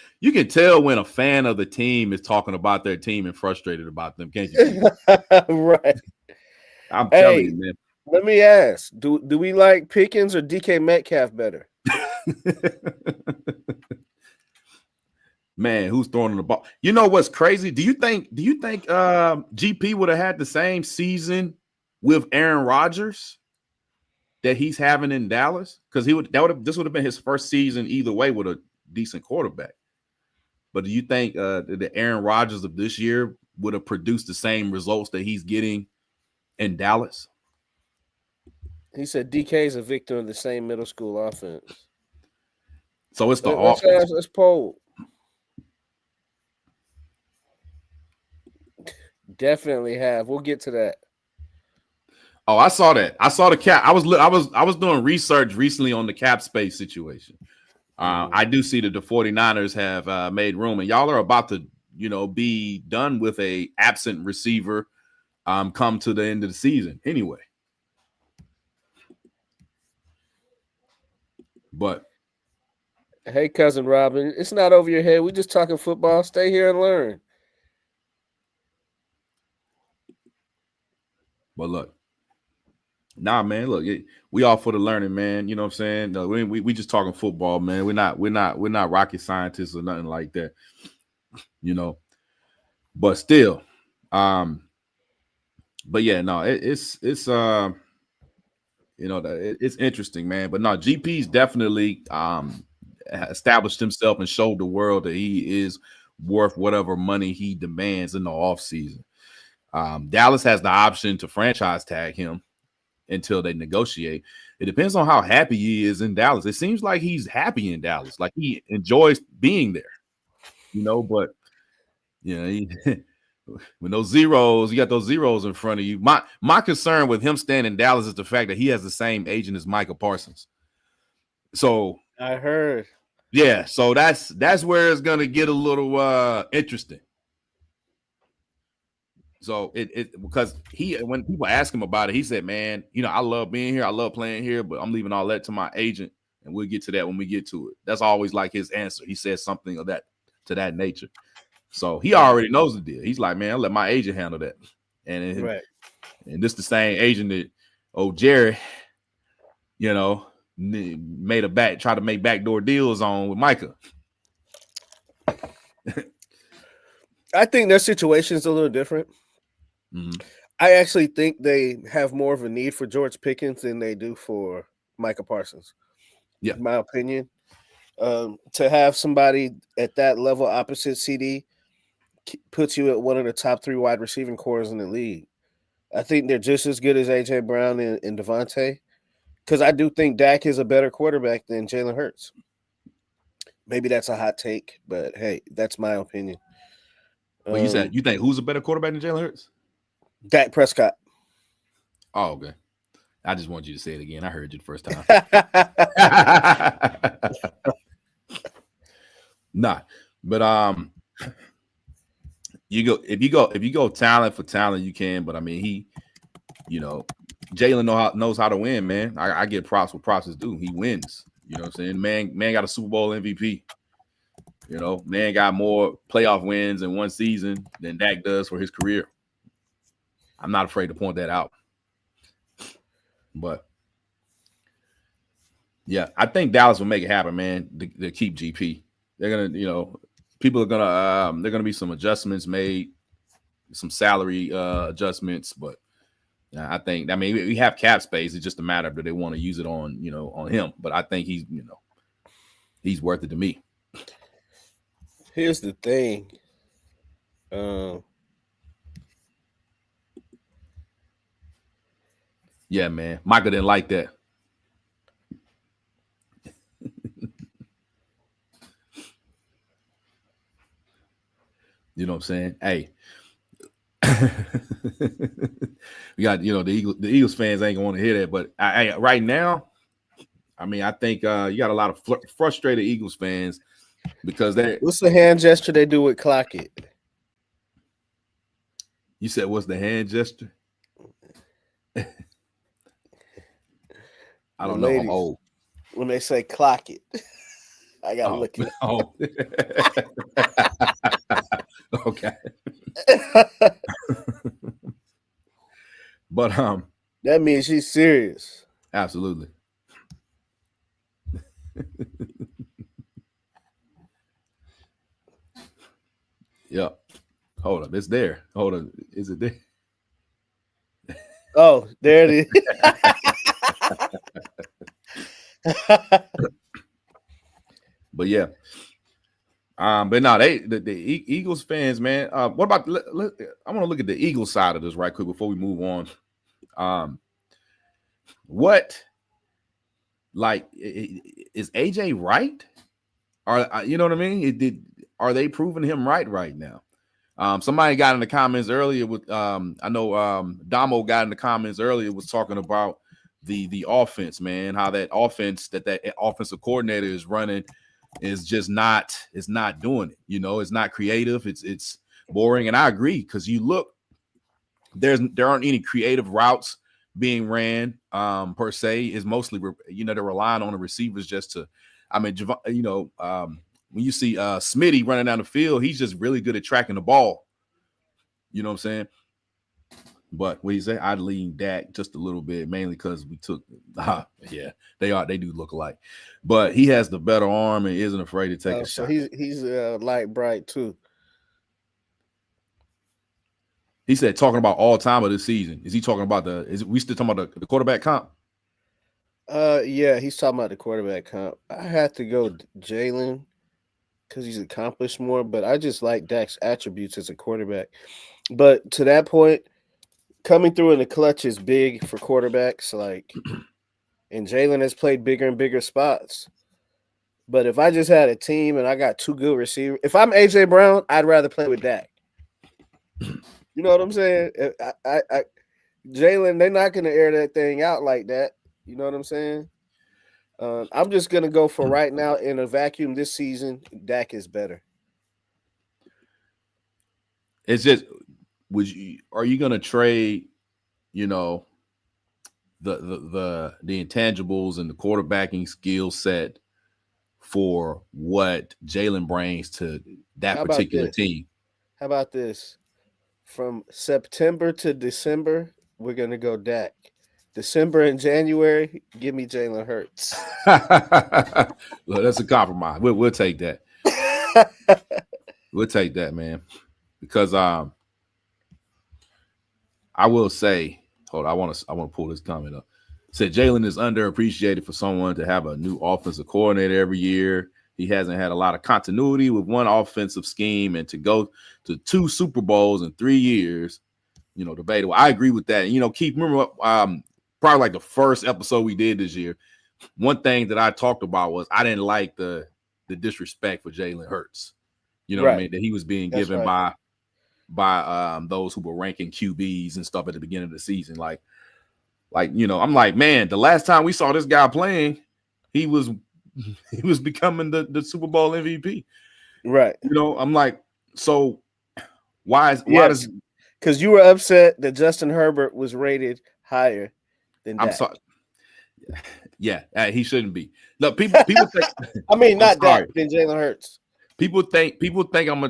when a fan of the team is talking about their team and frustrated about them, can't you? Right. I'm telling you, man. Let me ask: Do we like Pickens or DK Metcalf better? Man, who's throwing the ball? You know what's crazy? Do you think GP would have had the same season with Aaron Rodgers that he's having in Dallas? Because this would have been his first season either way with a decent quarterback. But do you think the Aaron Rodgers of this year would have produced the same results that he's getting in Dallas? He said DK is a victim of the same middle school offense. So it's the offense. Let's poll. Definitely have. We'll get to that. Oh, I saw that. I saw the cap. I was doing research recently on the cap space situation. I do see that the 49ers have made room, and y'all are about to, be done with a absent receiver come to the end of the season anyway. But hey, cousin Robin, it's not over your head. We just talking football. Stay here and learn. But look, man, look, we all for the learning, man. You know what I'm saying? No, we just talking football, man. We're not rocket scientists or nothing like that. But still, but yeah, no, it's it's interesting, man. But no, GP's definitely established himself and showed the world that he is worth whatever money he demands in the offseason. Dallas has the option to franchise tag him until they negotiate. It depends on how happy he is in Dallas. It seems like he's happy in Dallas, like he enjoys being there, but with those zeros, you got those zeros in front of you. My concern with him staying in Dallas is the fact that he has the same agent as Micah Parsons. So I heard. Yeah, so that's where it's gonna get a little interesting. So it because when people ask him about it, he said, "Man, I love being here. I love playing here, but I'm leaving all that to my agent, and we'll get to that when we get to it." That's always like his answer. He says something of that to that nature. So he already knows the deal. He's like, "Man, I'll let my agent handle that." And this the same agent that Jerry, tried to make backdoor deals on with Micah. I think their situation is a little different. Mm-hmm. I actually think they have more of a need for George Pickens than they do for Micah Parsons. Yeah, in my opinion. To have somebody at that level opposite CD puts you at one of the top 3 wide receiving cores in the league. I think they're just as good as A.J. Brown and Devontae, because I do think Dak is a better quarterback than Jalen Hurts. Maybe that's a hot take, but hey, that's my opinion. Well, you said you think who's a better quarterback than Jalen Hurts? Dak Prescott. Oh, okay. I just want you to say it again. I heard you the first time. Nah, but if you go talent for talent, you can. But I mean, Jalen knows how to win, man. I get props what props is due. He wins. You know what I'm saying? Man got a Super Bowl MVP. Man got more playoff wins in one season than Dak does for his career. I'm not afraid to point that out. But yeah, I think Dallas will make it happen, man. To keep GP, they're gonna, people are gonna, they're gonna be some adjustments made, some salary adjustments, but I think, we have cap space. It's just a matter of that they want to use it on, on him. But I think he's worth it to me. Here's the thing. Yeah, man. Micah didn't like that. You know what I'm saying? Hey. We got, the Eagles fans ain't gonna want to hear that, but right now, I think you got a lot of frustrated Eagles fans because they. What's the hand gesture they do with clock it? You said what's the hand gesture? I The don't know. I'm ladies, old. when they say clock it, I gotta Oh, look it oh. Okay. up. But That means she's serious. absolutely. Yep. Hold up. It's there. Hold on. Is it there? Oh, there it is. But yeah. But no, the Eagles fans, man. What about? I want to look at the Eagles side of this right quick before we move on. What, like, is AJ right? Are you know what I mean? Are they proving him right now? Somebody got in the comments earlier with I know Damo got in the comments earlier was talking about the offense, man, how that offense that offensive coordinator is running is just not doing it. You know, it's not creative. It's boring, and I agree because you look there aren't any creative routes being ran per se. Is mostly they're relying on the receivers just to. I mean, when you see Smitty running down the field, he's just really good at tracking the ball. You know what I'm saying? But what do you say? I'd lean Dak just a little bit, mainly because we took. Yeah, they do look alike, but he has the better arm and isn't afraid to take a So shot. he's light bright too. He said talking about all time of this season. Is he talking about is we still talking about the quarterback comp? Yeah, he's talking about the quarterback comp. I had to go Jalen because he's accomplished more, but I just like Dak's attributes as a quarterback. But to that point, coming through in the clutch is big for quarterbacks. And Jalen has played bigger and bigger spots. But if I just had a team and I got two good receivers, if I'm AJ Brown, I'd rather play with Dak. You know what I'm saying? Jalen, they're not going to air that thing out like that. You know what I'm saying? I'm just going to go for right now in a vacuum this season. Dak is better. It's just, are you going to trade, the intangibles and the quarterbacking skill set for what Jalen brings to that particular team? How about this? From September to December, we're going to go Dak. December and January, give me Jalen Hurts. Look, that's a compromise. We'll take that. We'll take that, man. Because I will say, hold on, I want to pull this comment up. Said Jalen is underappreciated for someone to have a new offensive coordinator every year. He hasn't had a lot of continuity with one offensive scheme, and to go to 2 Super Bowls in 3 years, debatable. I agree with that. And, Keith, remember probably like the first episode we did this year, one thing that I talked about was I didn't like the disrespect for Jalen Hurts. You know what I mean? That he was being given by those who were ranking QBs and stuff at the beginning of the season. Like, I'm like, man, the last time we saw this guy playing, he was becoming the Super Bowl MVP. Right. I'm like, so why does, because you were upset that Justin Herbert was rated higher than Dak. I'm sorry. Yeah, he shouldn't be. Look, people think. I mean, not Dak, then Jalen Hurts. People think I'm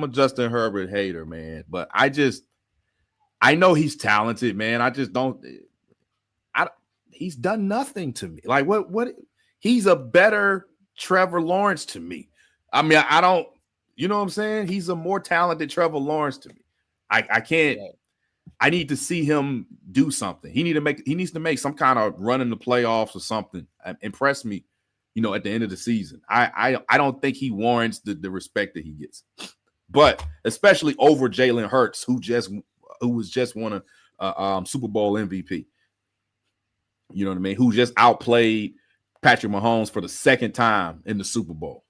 a Justin Herbert hater, man. But I know he's talented, man. I just don't. He's done nothing to me. Like what? He's a better Trevor Lawrence to me. I mean, I don't. You know what I'm saying? He's a more talented Trevor Lawrence to me. I can't. Right. I need to see him do something. He needs to make some kind of run in the playoffs or something. Impress me, at the end of the season. I don't think he warrants the respect that he gets. But especially over Jalen Hurts, who was just won a Super Bowl MVP. You know what I mean? Who just outplayed Patrick Mahomes for the second time in the Super Bowl.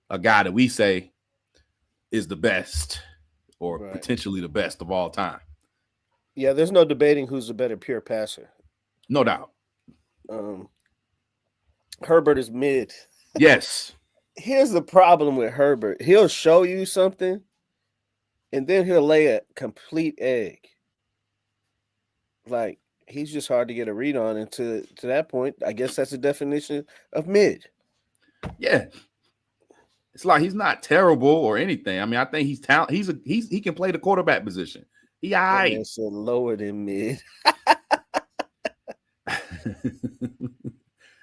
A guy that we say is the best or potentially the best of all time. Yeah, there's no debating who's the better pure passer. No doubt. Herbert is mid. Yes. Here's the problem with Herbert. He'll show you something, and then he'll lay a complete egg. Like, he's just hard to get a read on. And to that point, I guess that's the definition of mid. Yeah. It's like he's not terrible or anything. I mean, I think he's talented. He can play the quarterback position. He all That right. man said lower than mid.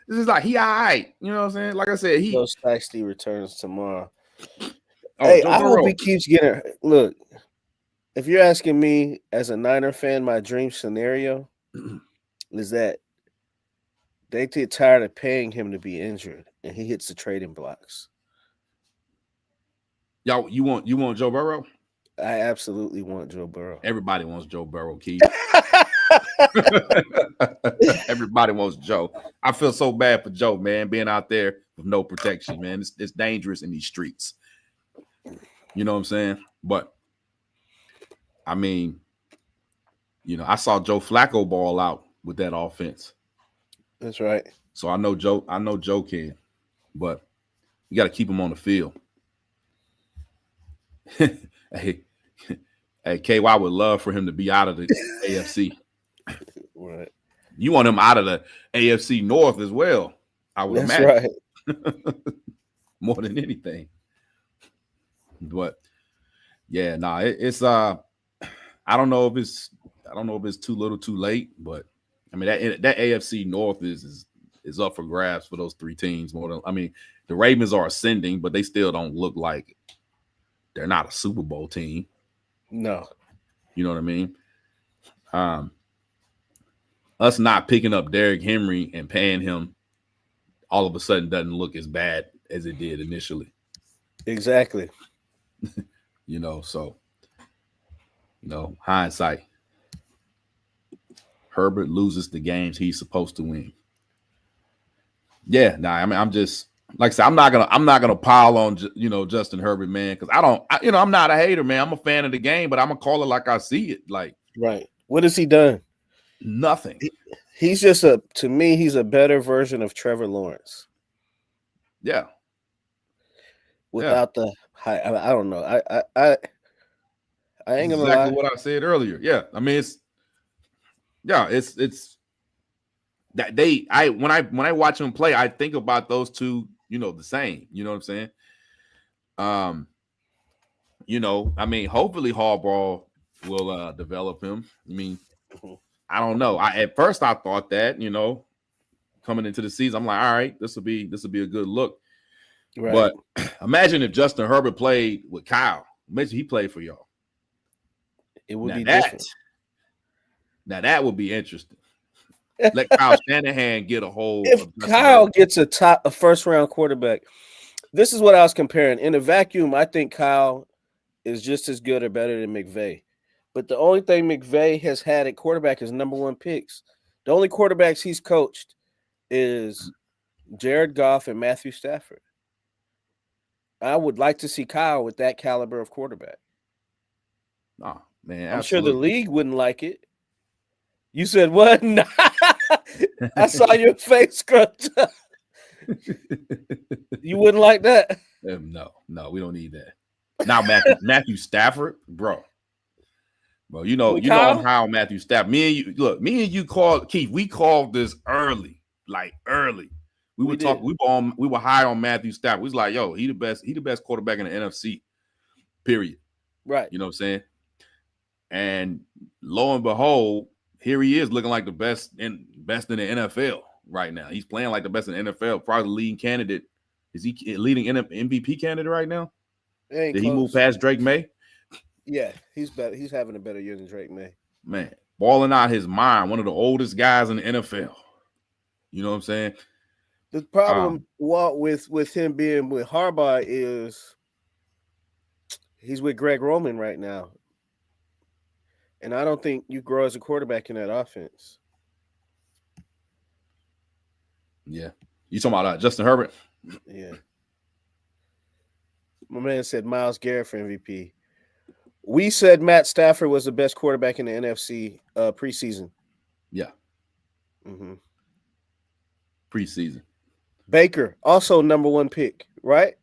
This is like he all right. You know what I'm saying? Like I said, Joe Stixley returns tomorrow. Oh, Hey, Joe I hope Burrow. he keeps getting. Look, if you're asking me as a Niner fan, my dream scenario is that they get tired of paying him to be injured, and he hits the trading blocks. Y'all, you want Joe Burrow? I absolutely want Joe Burrow. Everybody wants Joe Burrow, Keith. Everybody wants Joe. I feel so bad for Joe, man, being out there with no protection, man. It's dangerous in these streets. You know what I'm saying? But I mean, you know, I saw Joe Flacco ball out with that offense. That's right. So I know Joe can, but you got to keep him on the field. Hey, KY would love for him to be out of the AFC. Right. You want him out of the AFC North as well, I would imagine. Right. More than anything. But yeah, it's I don't know if it's too little too late, but I mean that AFC North is up for grabs for those three teams more than, I mean, the Ravens are ascending, but they still don't look like they're not a Super Bowl team. No. You know what I mean? Us not picking up Derrick Henry and paying him all of a sudden doesn't look as bad as it did initially. Exactly. You know, so, you know, hindsight. Herbert loses the games he's supposed to win. Yeah, I mean, I'm just, like I said, I'm not gonna pile on, you know, Justin Herbert, man, because I'm not a hater, man. I'm a fan of the game, but I'm gonna call it like I see it. Like, right. What has he done? Nothing. He's just to me, he's a better version of Trevor Lawrence. Yeah. Without the high, I don't know. I ain't gonna exactly lie. What I said earlier. Yeah, I mean it's that when I watch him play, I think about those two, you know, the same. You know what I'm saying? You know, I mean, hopefully Harbaugh will develop him. I mean, I don't know. At first I thought that, you know, coming into the season, I'm like, all right, this will be a good look. Right. But imagine if Justin Herbert played with Kyle. Imagine he played for y'all. It would be different. Now that would be interesting. Let Kyle Shanahan get a hold. If Kyle gets a first round quarterback, this is what I was comparing. In a vacuum, I think Kyle is just as good or better than McVay. But the only thing McVay has had at quarterback is number one picks. The only quarterbacks he's coached is Jared Goff and Matthew Stafford. I would like to see Kyle with that caliber of quarterback. Oh, man. I'm sure the league wouldn't like it. You said what? I saw your face scrunch. You wouldn't like that? No, we don't need that. Now Matthew Stafford, bro, you know I'm high on Matthew Stafford. Me and you called Keith. We called this early. We were talking. We were high on Matthew Stafford. We was like, yo, he the best quarterback in the NFC. Period. Right. You know what I'm saying? And lo and behold, here he is looking like the best in the NFL right now. He's playing like the best in the NFL. Probably the leading candidate. Is he leading MVP candidate right now? Did he move past Drake May? Yeah, he's better. He's having a better year than Drake May. Man, balling out his mind. One of the oldest guys in the NFL. You know what I'm saying? The problem with him being with Harbaugh is he's with Greg Roman right now. And I don't think you grow as a quarterback in that offense. Yeah. You talking about Justin Herbert? Yeah. My man said Myles Garrett for MVP. We said Matt Stafford was the best quarterback in the NFC preseason. Yeah. Mm-hmm. Preseason. Baker, also number one pick, right?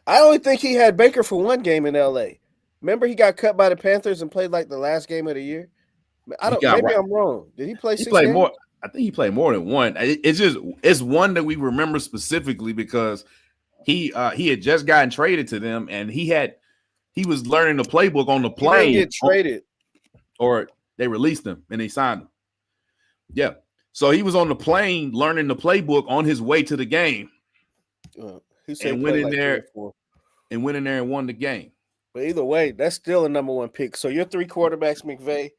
I only think he had Baker for one game in LA. Remember, he got cut by the Panthers and played like the last game of the year. I He don't. got Maybe right. I'm wrong. Did he play He 6 played games? more. I think he played more than one. It's one that we remember specifically because he had just gotten traded to them, and he was learning the playbook on the He didn't plane, get traded. or they released him and they signed him. Yeah, so he was on the plane learning the playbook on his way to the game, He said he and went played in like 3 there or 4. and won the game. But either way, that's still a number 1 pick. So your 3 quarterbacks, McVay,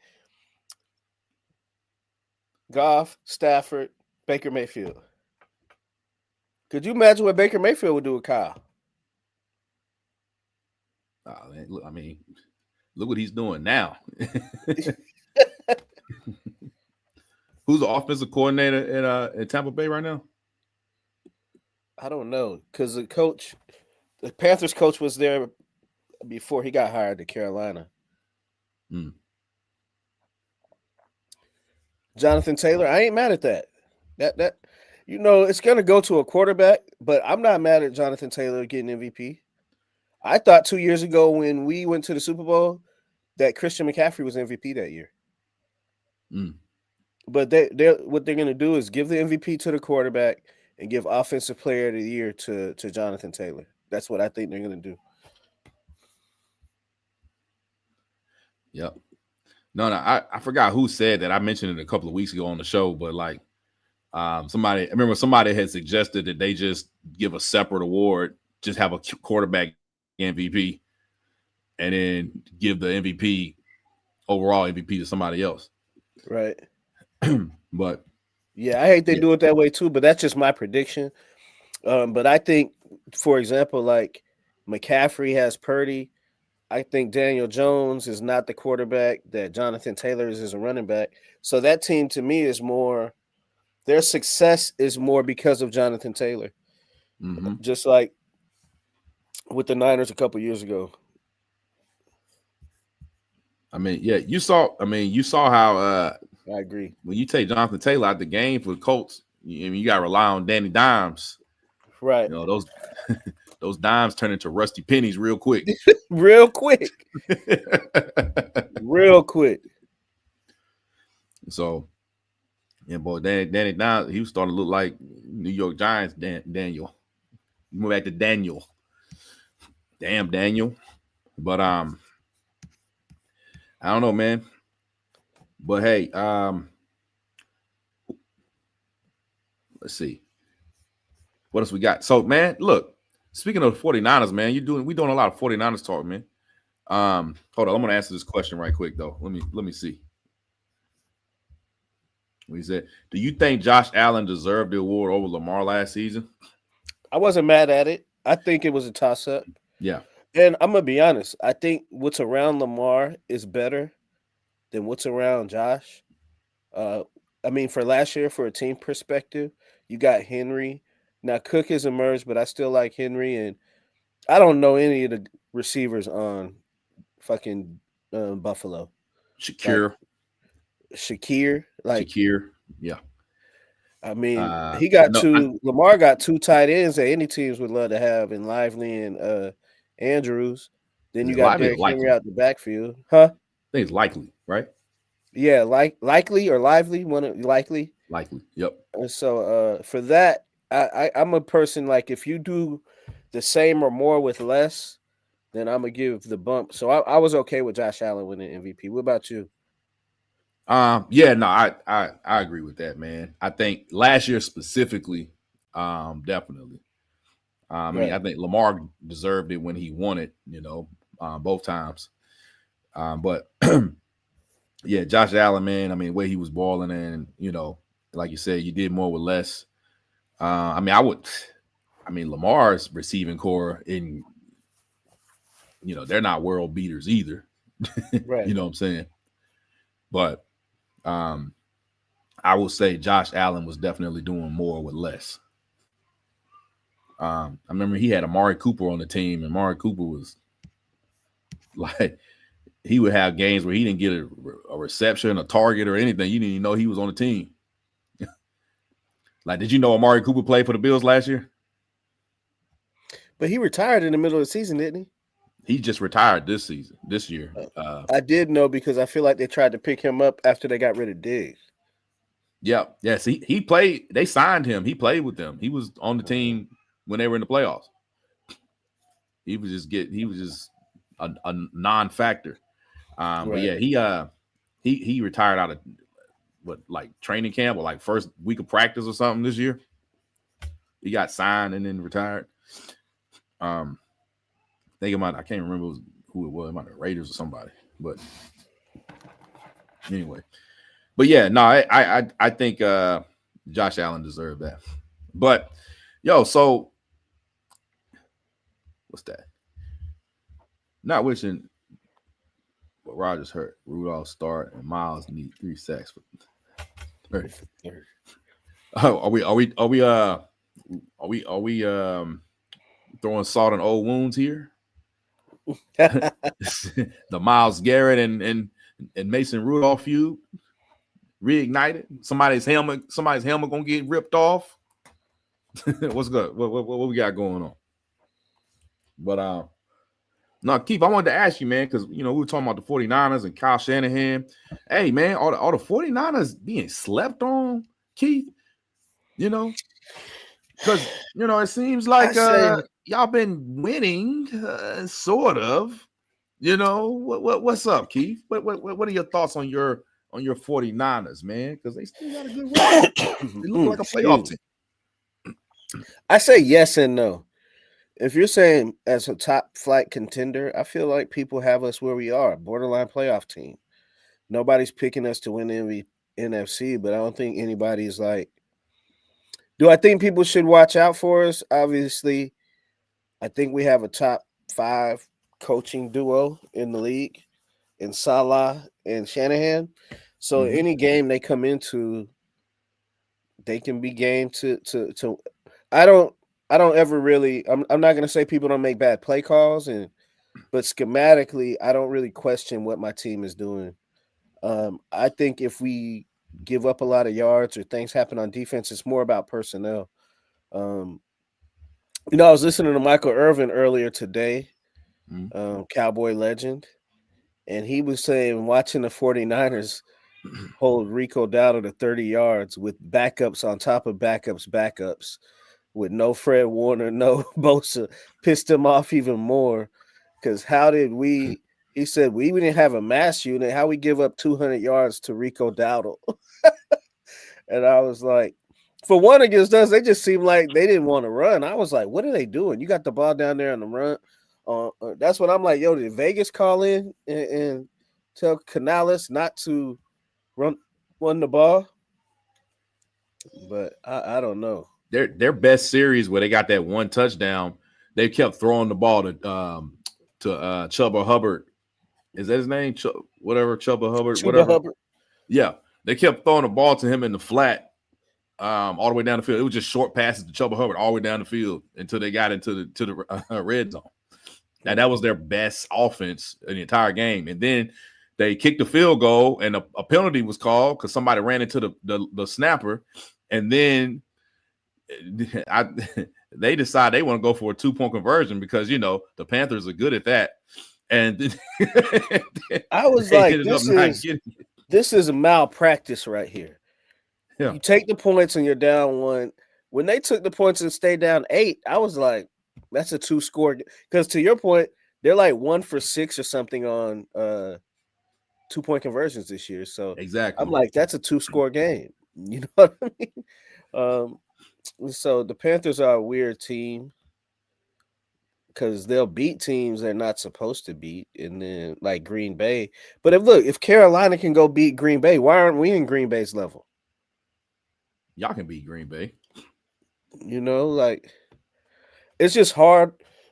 Goff, Stafford, Baker Mayfield. Could you imagine what Baker Mayfield would do with Kyle? Look, look what he's doing now. Who's the offensive coordinator in Tampa Bay right now? I don't know, because the Panthers coach was there before he got hired to Carolina. Jonathan Taylor, I ain't mad at that. That it's gonna go to a quarterback, but I'm not mad at Jonathan Taylor getting MVP. I thought 2 years ago when we went to the Super Bowl that Christian McCaffrey was MVP that year. But what they're gonna do is give the MVP to the quarterback and give Offensive Player of the Year to Jonathan Taylor. That's what I think they're gonna do. Yep. No, I forgot who said that. I mentioned it a couple of weeks ago on the show, but like I remember somebody had suggested that they just give a separate award, just have a quarterback MVP, and then give the MVP, overall MVP, to somebody else. Right. But yeah, I hate they do it that way too, but that's just my prediction. But I think, for example, like McCaffrey has Purdy. I think Daniel Jones is not the quarterback that Jonathan Taylor is as a running back. So that team to me is more, their success is more because of Jonathan Taylor. Just like with the Niners a couple years ago. You saw how I agree. When you take Jonathan Taylor out the game for the Colts, you got to rely on Danny Dimes. Right. You know, those dimes turn into rusty pennies real quick. Real quick. So, yeah, boy, Danny Dimes, he was starting to look like New York Giants Daniel. You move back to Daniel. Damn, Daniel. But I don't know, man. But hey, let's see. What else we got? So, man, look, speaking of 49ers, man, we doing a lot of 49ers talk, man. Hold on, I'm gonna answer this question right quick though. Let me see. He said, do you think Josh Allen deserved the award over Lamar last season? I wasn't mad at it. I think it was a toss-up. Yeah. And I'm gonna be honest, I think what's around Lamar is better than what's around Josh. For last year, for a team perspective, you got Henry. Now Cook has emerged, but I still like Henry, and I don't know any of the receivers on fucking Buffalo. Shakir, yeah. I mean, he got Lamar got 2 tight ends that any teams would love to have in Lively and Andrews. Then you got Derrick Henry out the backfield. Huh? I think it's Likely, right? Yeah, Likely or Lively, Likely. Likely, yep. And so for that, I'm a person like if you do the same or more with less, then I'm gonna give the bump. So I was okay with Josh Allen winning MVP. What about you? I agree with that, man. I think last year specifically, definitely. I think Lamar deserved it when he won it, both times. But yeah, Josh Allen, man, the way he was balling, and like you said, you did more with less. Lamar's receiving core in, they're not world beaters either. Right. You know what I'm saying? But I will say Josh Allen was definitely doing more with less. I remember he had Amari Cooper on the team, and Amari Cooper was like, he would have games where he didn't get a reception, a target, or anything. You didn't even know he was on the team. Like, did you know Amari Cooper played for the Bills last year? But he retired in the middle of the season, didn't He just retired this year. he? I did know because I feel like they tried to pick him up after they got rid of Diggs. Yeah, yes, he played. They signed him. He played with them. He was on the team when they were in the playoffs. He was just a non-factor. But yeah, he retired out of like training camp or like first week of practice or something this year. He got signed and then retired. I can't remember who it was. It might have been Raiders or somebody. But anyway. But yeah, no, I think Josh Allen deserved that. But so what's that? Not wishing what Rodgers hurt. Rudolph start and Miles need 3 sacks. Are we throwing salt on old wounds here? The Myles Garrett and Mason Rudolph feud reignited. Somebody's helmet gonna get ripped off. What's good? What we got going on? But no, Keith, I wanted to ask you, man, because we were talking about the 49ers and Kyle Shanahan. Hey, man, all the 49ers being slept on, Keith. Because it seems like y'all been winning, sort of. What's up, Keith? What are your thoughts on your 49ers, man? Because they still got a good record. They look like a playoff team. I say yes and no. If you're saying as a top flight contender, I feel like people have us where we are, borderline playoff team. Nobody's picking us to win the NFC, but I don't think anybody's like. Do I think people should watch out for us? Obviously, I think we have a top 5 coaching duo in the league in Salah and Shanahan. So any game they come into, they can be game to. I don't ever really. I'm not going to say people don't make bad play calls, but schematically, I don't really question what my team is doing. I think if we give up a lot of yards or things happen on defense, it's more about personnel. I was listening to Michael Irvin earlier today, Cowboy legend, and he was saying watching the 49ers hold Rico Dowdle to 30 yards with backups on top of backups, with no Fred Warner, no Bosa, pissed him off even more. Because how did we – he said we didn't have a mass unit. How we give up 200 yards to Rico Dowdle? And I was like, for one against us, they just seemed like they didn't want to run. I was like, what are they doing? You got the ball down there on the run. That's what I'm like, did Vegas call in and tell Canales not to run the ball? But I don't know. Their best series where they got that one touchdown, they kept throwing the ball to Chuba Hubbard. Is that his name? Chuba Hubbard. Hubbard. Yeah, they kept throwing the ball to him in the flat, all the way down the field. It was just short passes to Chuba Hubbard all the way down the field until they got into the red zone. And that was their best offense in the entire game. And then they kicked the field goal, and a penalty was called because somebody ran into the snapper. And then they decide they want to go for a 2-point conversion because the Panthers are good at that. And I was like, this is a malpractice right here. Yeah. You take the points and you're down 1. When they took the points and stayed down 8, I was like, that's a 2-score. Because to your point, they're like 1 for 6 or something on 2-point conversions this year. So exactly, I'm like, that's a 2-score game. You know what I mean? So the Panthers are a weird team because they'll beat teams they're not supposed to beat, and then like Green Bay. But if Carolina can go beat Green Bay, why aren't we in Green Bay's level? Y'all can beat Green Bay. It's just hard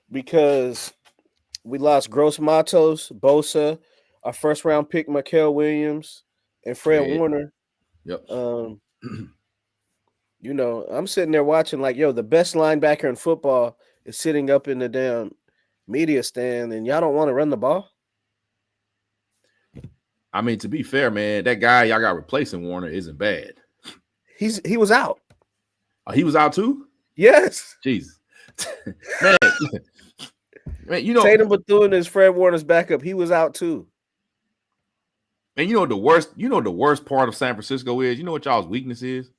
because we lost Gross Matos, Bosa, our first-round pick, Mikael Williams, and Fred Warner. Yep. I'm sitting there watching like, the best linebacker in football is sitting up in the damn media stand, and y'all don't want to run the ball? I mean, to be fair, man, that guy y'all got replacing Warner isn't bad. He was out. He was out too? Yes. Jesus. man, man, you know, Tatum Bethune is Fred Warner's backup. He was out too. and you know the worst part of San Francisco is, you know what y'all's weakness is?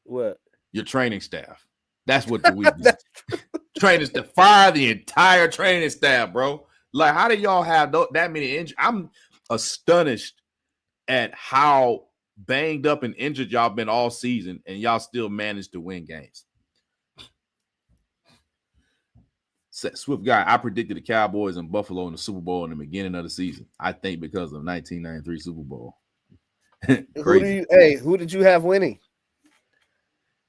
What? Your training staff. That's what the weakness is. Training staff. Fire the entire training staff, bro. Like, how do y'all have that many injuries? I'm astonished at how banged up and injured y'all been all season, and y'all still managed to win games. Swift guy, I predicted the Cowboys and Buffalo in the Super Bowl in the beginning of the season. I think because of 1993 Super Bowl. Crazy. Who did you have winning?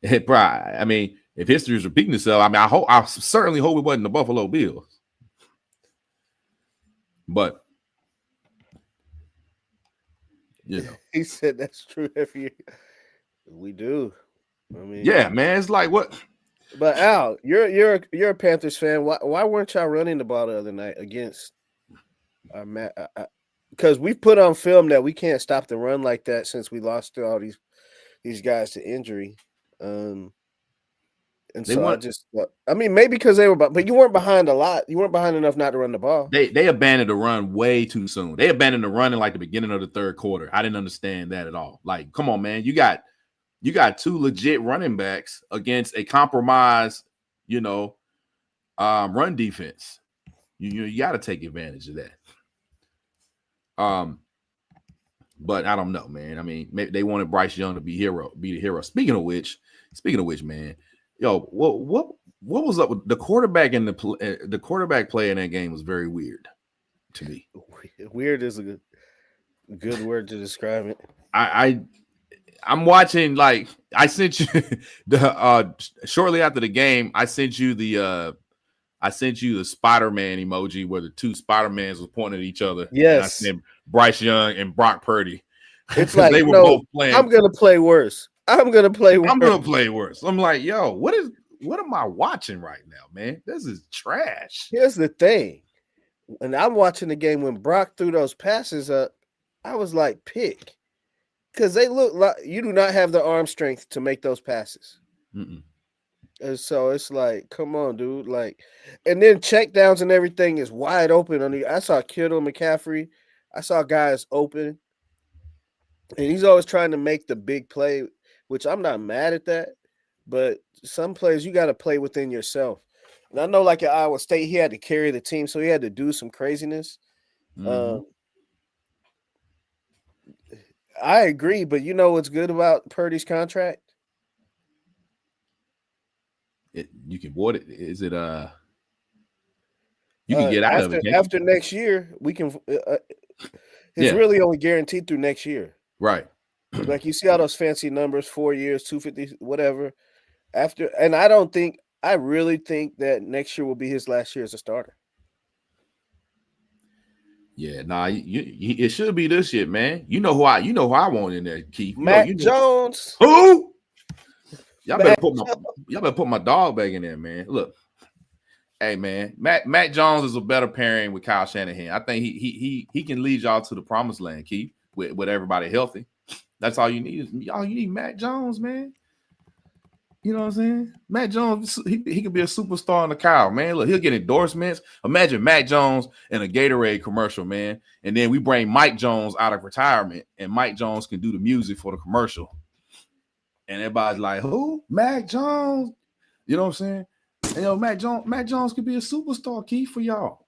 I mean, if history is repeating itself, I mean, I certainly hope it wasn't the Buffalo Bills. But you know, He said that's true every year. We do. I mean, yeah, man, it's like what? But Al, you're a Panthers fan. Why weren't y'all running the ball the other night against our because we've put on film that we can't stop the run like that since we lost to all these guys to injury. And I mean, maybe because they were, but you weren't behind a lot. You weren't behind enough not to run the ball. They abandoned the run way too soon. They abandoned the run in like the beginning of the third quarter. I didn't understand that at all. Like, come on, man, you got two legit running backs against a compromised, run defense. You got to take advantage of that. But I don't know, man. I mean, maybe they wanted Bryce Young to be the hero. Speaking of which, man, yo, what was up with the quarterback and the quarterback play in that game was very weird to me. Weird is a good word to describe it. I'm watching, like, I sent you the shortly after the game, I sent you the Spider-Man emoji where the two Spider-Mans was pointing at each other. Yes. And I sent Bryce Young and Brock Purdy. It's like, they were both playing. I'm gonna play worse. I'm gonna play worse. I'm like, yo, what am I watching right now, man? This is trash. Here's the thing. And I'm watching the game when Brock threw those passes up, I was like, pick. Because they look like you do not have the arm strength to make those passes. Mm-mm. And so it's like, come on, dude. Like, and then check downs and everything is wide open. I saw Kittle, McCaffrey. I saw guys open. And he's always trying to make the big play, which I'm not mad at that. But some plays you got to play within yourself. And I know, like at Iowa State, he had to carry the team, so he had to do some craziness. Mm-hmm. I agree, but you know what's good about Purdy's contract? You can void it. Is it you can get out of it after next year? We can. It's really only guaranteed through next year, right? Like you see all those fancy numbers, 4 years, 250, whatever. And I really think that next year will be his last year as a starter. Yeah, it should be this year, man. You know who I want in there, Keith. Matt Jones. Who? Y'all better put my dog back in there, man. Look, hey, man, Matt Jones is a better pairing with Kyle Shanahan. I think he can lead y'all to the promised land, Keith, with everybody healthy. That's all you need. You need Matt Jones, man. You know what I'm saying? Matt Jones, he could be a superstar in the Kyle, man. Look, he'll get endorsements. Imagine Matt Jones in a Gatorade commercial, man. And then we bring Mike Jones out of retirement, and Mike Jones can do the music for the commercial. And everybody's like, who? Matt Jones. You know what I'm saying? And Matt Jones could be a superstar, Keith, for y'all.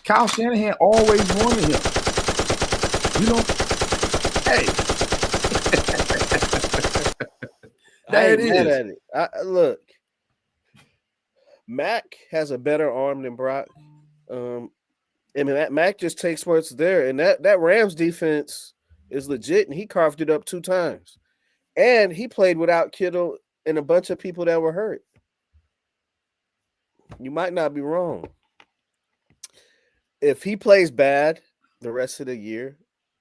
Kyle Shanahan always wanted him. Hey. I ain't mad at it. Look, Mac has a better arm than Brock. Mac just takes what's there, and that Rams defense is legit, and he carved it up 2 times. And he played without Kittle and a bunch of people that were hurt. You might not be wrong. If he plays bad the rest of the year,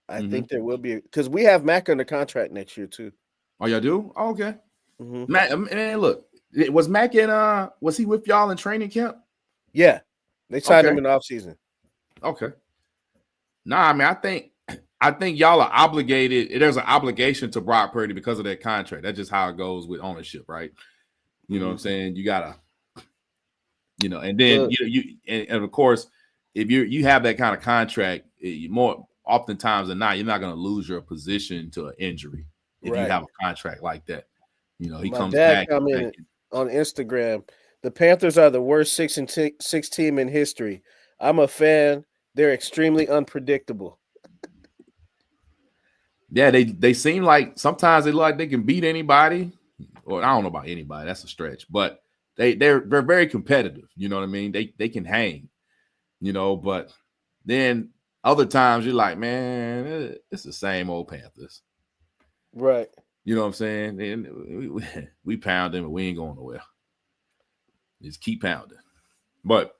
I think there will be, because we have Mac under contract next year too. Oh, y'all do? Oh, okay. Mm-hmm. Matt, man, look, was Mac was he with y'all in training camp? Yeah, they signed him in the offseason. Okay. Nah, I mean, I think y'all are obligated. There's an obligation to Brock Purdy because of that contract. That's just how it goes with ownership, right? You know what I'm saying? You gotta And then and of course, if you have that kind of contract, more oftentimes than not, you're not going to lose your position to an injury if you have a contract like that. He My comes dad back. commented on Instagram, the Panthers are the worst 6-6 team in history. I'm a fan. They're extremely unpredictable. Yeah, they seem like sometimes they look like they can beat anybody. Or I don't know about anybody. That's a stretch, but they're very competitive. You know what I mean? They can hang. But then other times you're like, man, it's the same old Panthers. Right. You know what I'm saying? And we pound them, but we ain't going nowhere. Just keep pounding. But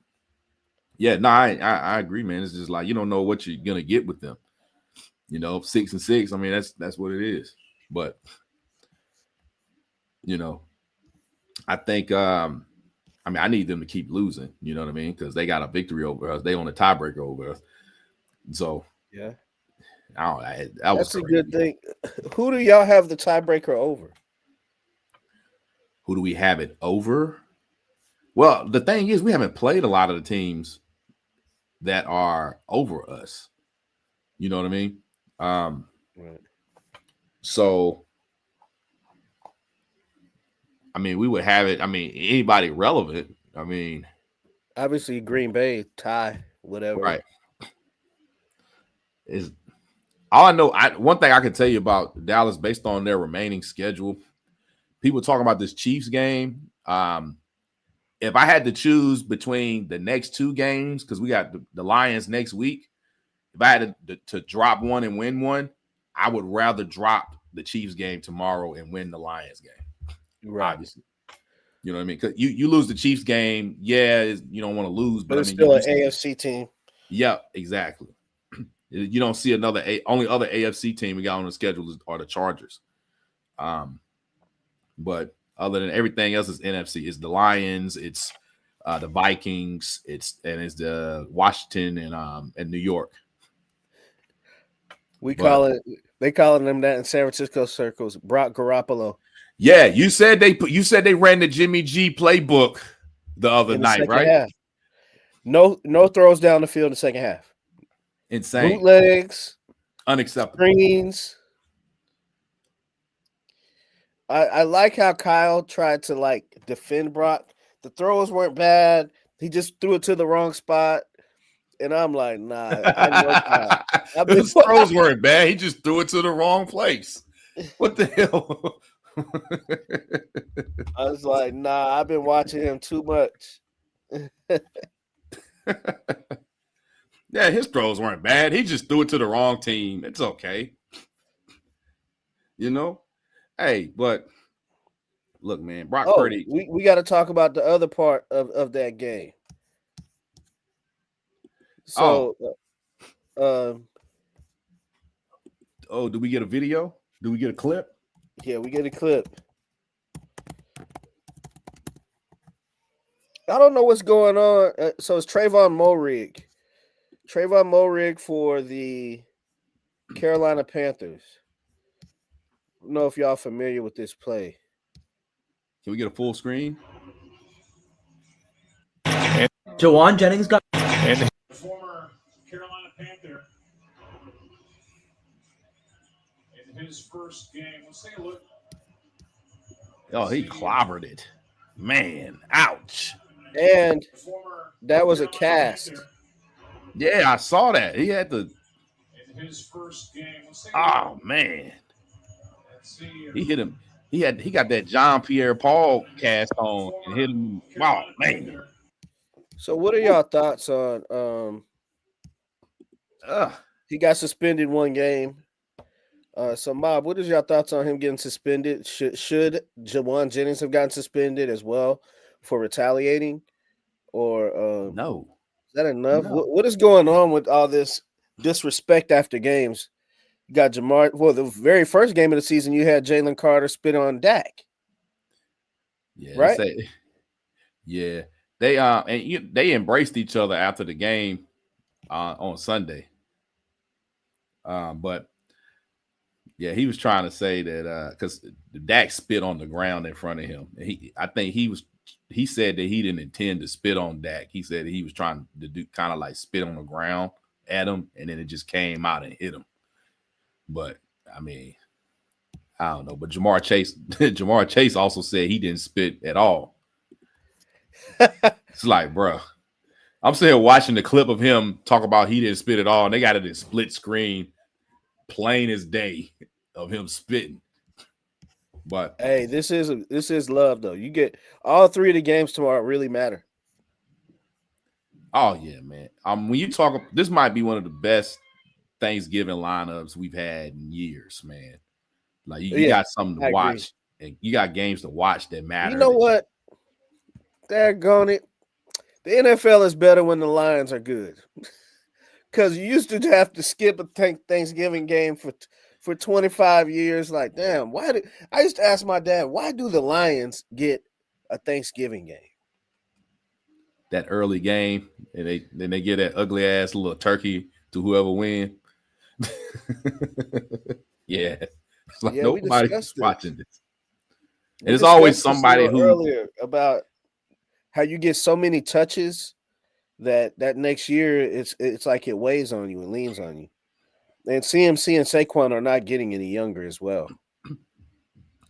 yeah, no, I agree, man. It's just like you don't know what you're gonna get with them. 6-6. I mean, that's what it is. But I think I need them to keep losing. You know what I mean? Because they got a victory over us. They on a tiebreaker over us. So yeah, that's a good thing. Who do y'all have the tiebreaker over? Who do we have it over? Well, the thing is, we haven't played a lot of the teams that are over us. You know what I mean? Right. So, I mean, we would have it. I mean, anybody relevant. I mean, obviously Green Bay tie, whatever. Right. Is all I know. One thing I can tell you about Dallas, based on their remaining schedule, people talking about this Chiefs game. If I had to choose between the next two games, because we got the Lions next week, if I had to drop one and win one, I would rather drop the Chiefs game tomorrow and win the Lions game. Right. Obviously. You know what I mean? Because you lose the Chiefs game, you don't want to lose, but it's I mean, still an AFC team. Yeah, exactly. You don't see only other AFC team we got on the schedule are the Chargers. But other than everything else is NFC. It's the Lions, it's the Vikings, it's the Washington and New York. They calling them that in San Francisco circles. Brock Garoppolo. Yeah, you said they ran the Jimmy G playbook the other night, right? Half. No throws down the field in the second half. Insane. Bootlegs. Unacceptable. Screens. I like how Kyle tried to defend Brock. The throws weren't bad. He just threw it to the wrong spot. And I'm like, nah, I know Kyle. His throws weren't bad. He just threw it to the wrong place. What the hell? I was like, nah, I've been watching him too much. Yeah, his throws weren't bad. He just threw it to the wrong team. It's okay. Hey, but look, man, Brock Purdy. We got to talk about the other part of that game. So, do we get a video? Do we get a clip? Yeah, we get a clip. I don't know what's going on. So it's Trayvon Moehrig. Trayvon Moehrig for the Carolina Panthers. I don't know if y'all familiar with this play. Can we get a full screen? Jauan Jennings got the former Carolina Panther in his first game. Let's take a look. Oh, he clobbered it. Man, ouch. And that was a cast. Yeah, I saw that. He had to. In his first game. Oh, man. He hit him. He got that John Pierre Paul cast on and hit him. Wow, man. So what are y'all thoughts on he got suspended one game. So Mob, what is your thoughts on him getting suspended? Should Jauan Jennings have gotten suspended as well for retaliating? Or no. Is that enough? No. What is going on with all this disrespect after games? You got Jamar. Well, the very first game of the season, you had Jalen Carter spit on Dak. Yeah, right. Yeah, they embraced each other after the game on Sunday. But yeah, he was trying to say that because Dak spit on the ground in front of him. I think he was he said that he didn't intend to spit on Dak. He said that he was trying to do kind of like spit on the ground at him, and then it just came out and hit him. But I mean, I don't know. But Jamar Chase also said he didn't spit at all. It's like, bro, I'm sitting here watching the clip of him talk about he didn't spit at all, and they got it in split screen, plain as day, of him spitting. But hey, this is love though. You get all 3 of the games tomorrow really matter. oh yeah, man. When you talk, this might be one of the best Thanksgiving lineups we've had in years, man. Like you got something to watch, and you got games to watch that matter. You know what? Daggone it. The NFL is better when the Lions are good. Because you used to have to skip a Thanksgiving game for 25 years. Like, damn, I used to ask my dad, why do the Lions get a Thanksgiving game? That early game, and they get that ugly ass little turkey to whoever win. Yeah. It's like nobody's watching this. And it's always somebody who earlier about how you get so many touches that next year it's like it weighs on you and leans on you. And CMC and Saquon are not getting any younger as well.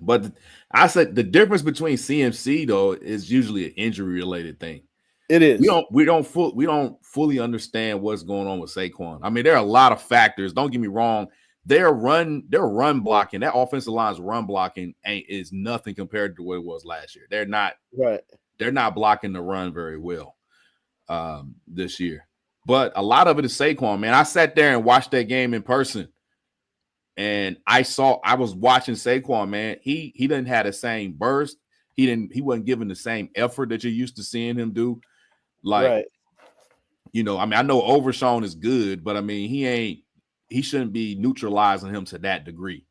But I said the difference between CMC though is usually an injury related thing. It is. We don't fully understand what's going on with Saquon. I mean, there are a lot of factors. Don't get me wrong. Their run blocking, that offensive line's run blocking is nothing compared to what it was last year. They're not blocking the run very well this year. But a lot of it is Saquon, man. I sat there and watched that game in person, and I was watching Saquon, man. He didn't have the same burst. He wasn't giving the same effort that you're used to seeing him do. Like, you know, I mean, I know Overshown is good, but I mean, he shouldn't be neutralizing him to that degree.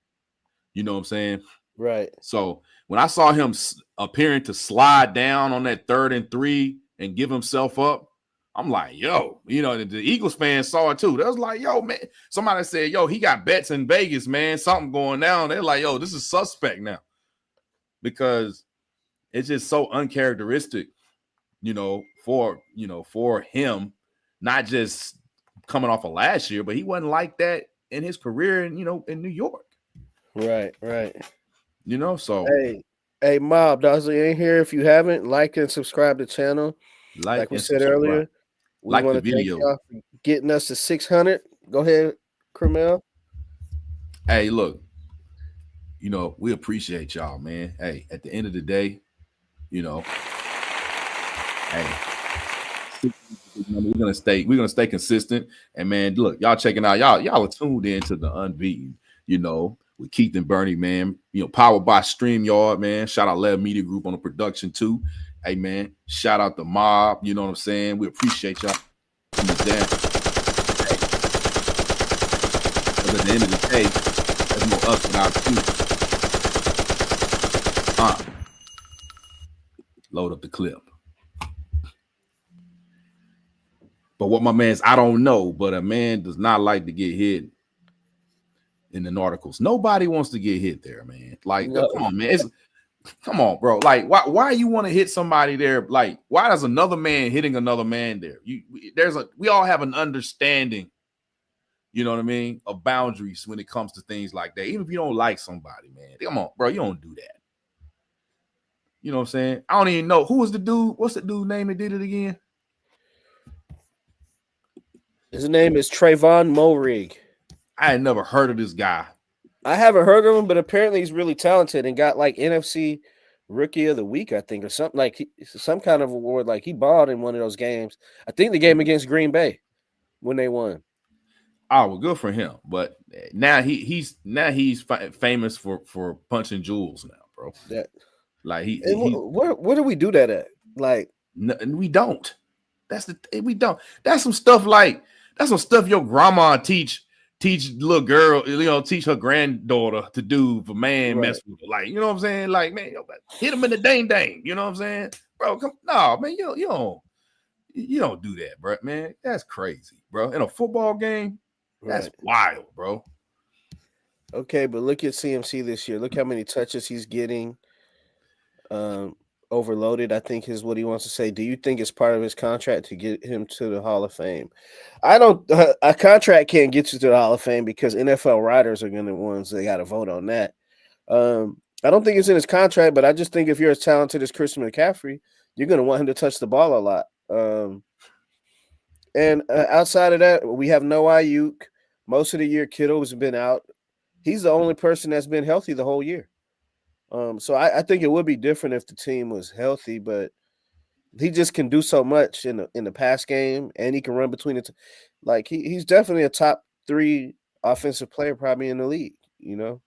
You know what I'm saying? Right. So when I saw him appearing to slide down on that 3rd and 3 and give himself up, I'm like, yo, you know, the Eagles fans saw it too. They was like, yo, man. Somebody said, yo, he got bets in Vegas, man. Something going down. They're like, yo, this is suspect now. Because it's just so uncharacteristic, for him, not just coming off of last year, but he wasn't like that in his career in New York. Right. So hey, Mob, those ain't here. If you haven't, like and subscribe to the channel. Like we said earlier, we want to thank y'all for getting us to 600. Go ahead, Cromell. Hey, look, we appreciate y'all, man. Hey, at the end of the day, hey, we're gonna stay consistent. And man, look, y'all checking out, y'all are tuned into the Unbeaten, with Keith and Bernie, man. Powered by StreamYard, man. Shout out Lev Media Group on the production too. Hey man, shout out the Mob. You know what I'm saying? We appreciate y'all. At the end of the day, there's no us without you. Load up the clip. But what my man's, I don't know, but a man does not like to get hit in the articles. Nobody wants to get hit there, man. Like, no. Come on, man. Come on, bro. Like, why you want to hit somebody there? Like, why does another man hitting another man there? We all have an understanding, you know what I mean, of boundaries when it comes to things like that. Even if you don't like somebody, man. Come on, bro. You don't do that. You know what I'm saying? I don't even know. Who was the dude? What's the dude's name that did it again? His name is Trayvon Moehrig. I had never heard of this guy. I haven't heard of him, but apparently he's really talented and got like NFC Rookie of the Week, I think, or something like some kind of award. Like he balled in one of those games. I think the game against Green Bay when they won. Oh, well, good for him. But now he's famous for punching jewels now, bro. Like where do we do that at? Like we don't. We don't. That's some stuff your grandma teach little girl, teach her granddaughter to do for man mess with her. Like, you know what I'm saying? Like, man, hit him in the dang. You know what I'm saying? Bro, man, you don't do that, bro. Man, that's crazy, bro. In a football game, that's wild, bro. Okay, but look at CMC this year. Look how many touches he's getting. overloaded, I think is what he wants to say. Do you think it's part of his contract to get him to the Hall of Fame? I don't. A contract can't get you to the Hall of Fame because NFL writers are going to ones they got to vote on that. I don't think it's in his contract, but I just think if you're as talented as Christian McCaffrey, you're going to want him to touch the ball a lot. And outside of that, we have no Ayuk. Most of the year, Kittle's been out. He's the only person that's been healthy the whole year. So I think it would be different if the team was healthy, but he just can do so much in the pass game, and he can run between it. Like he's definitely a top 3 offensive player probably in the league. You know.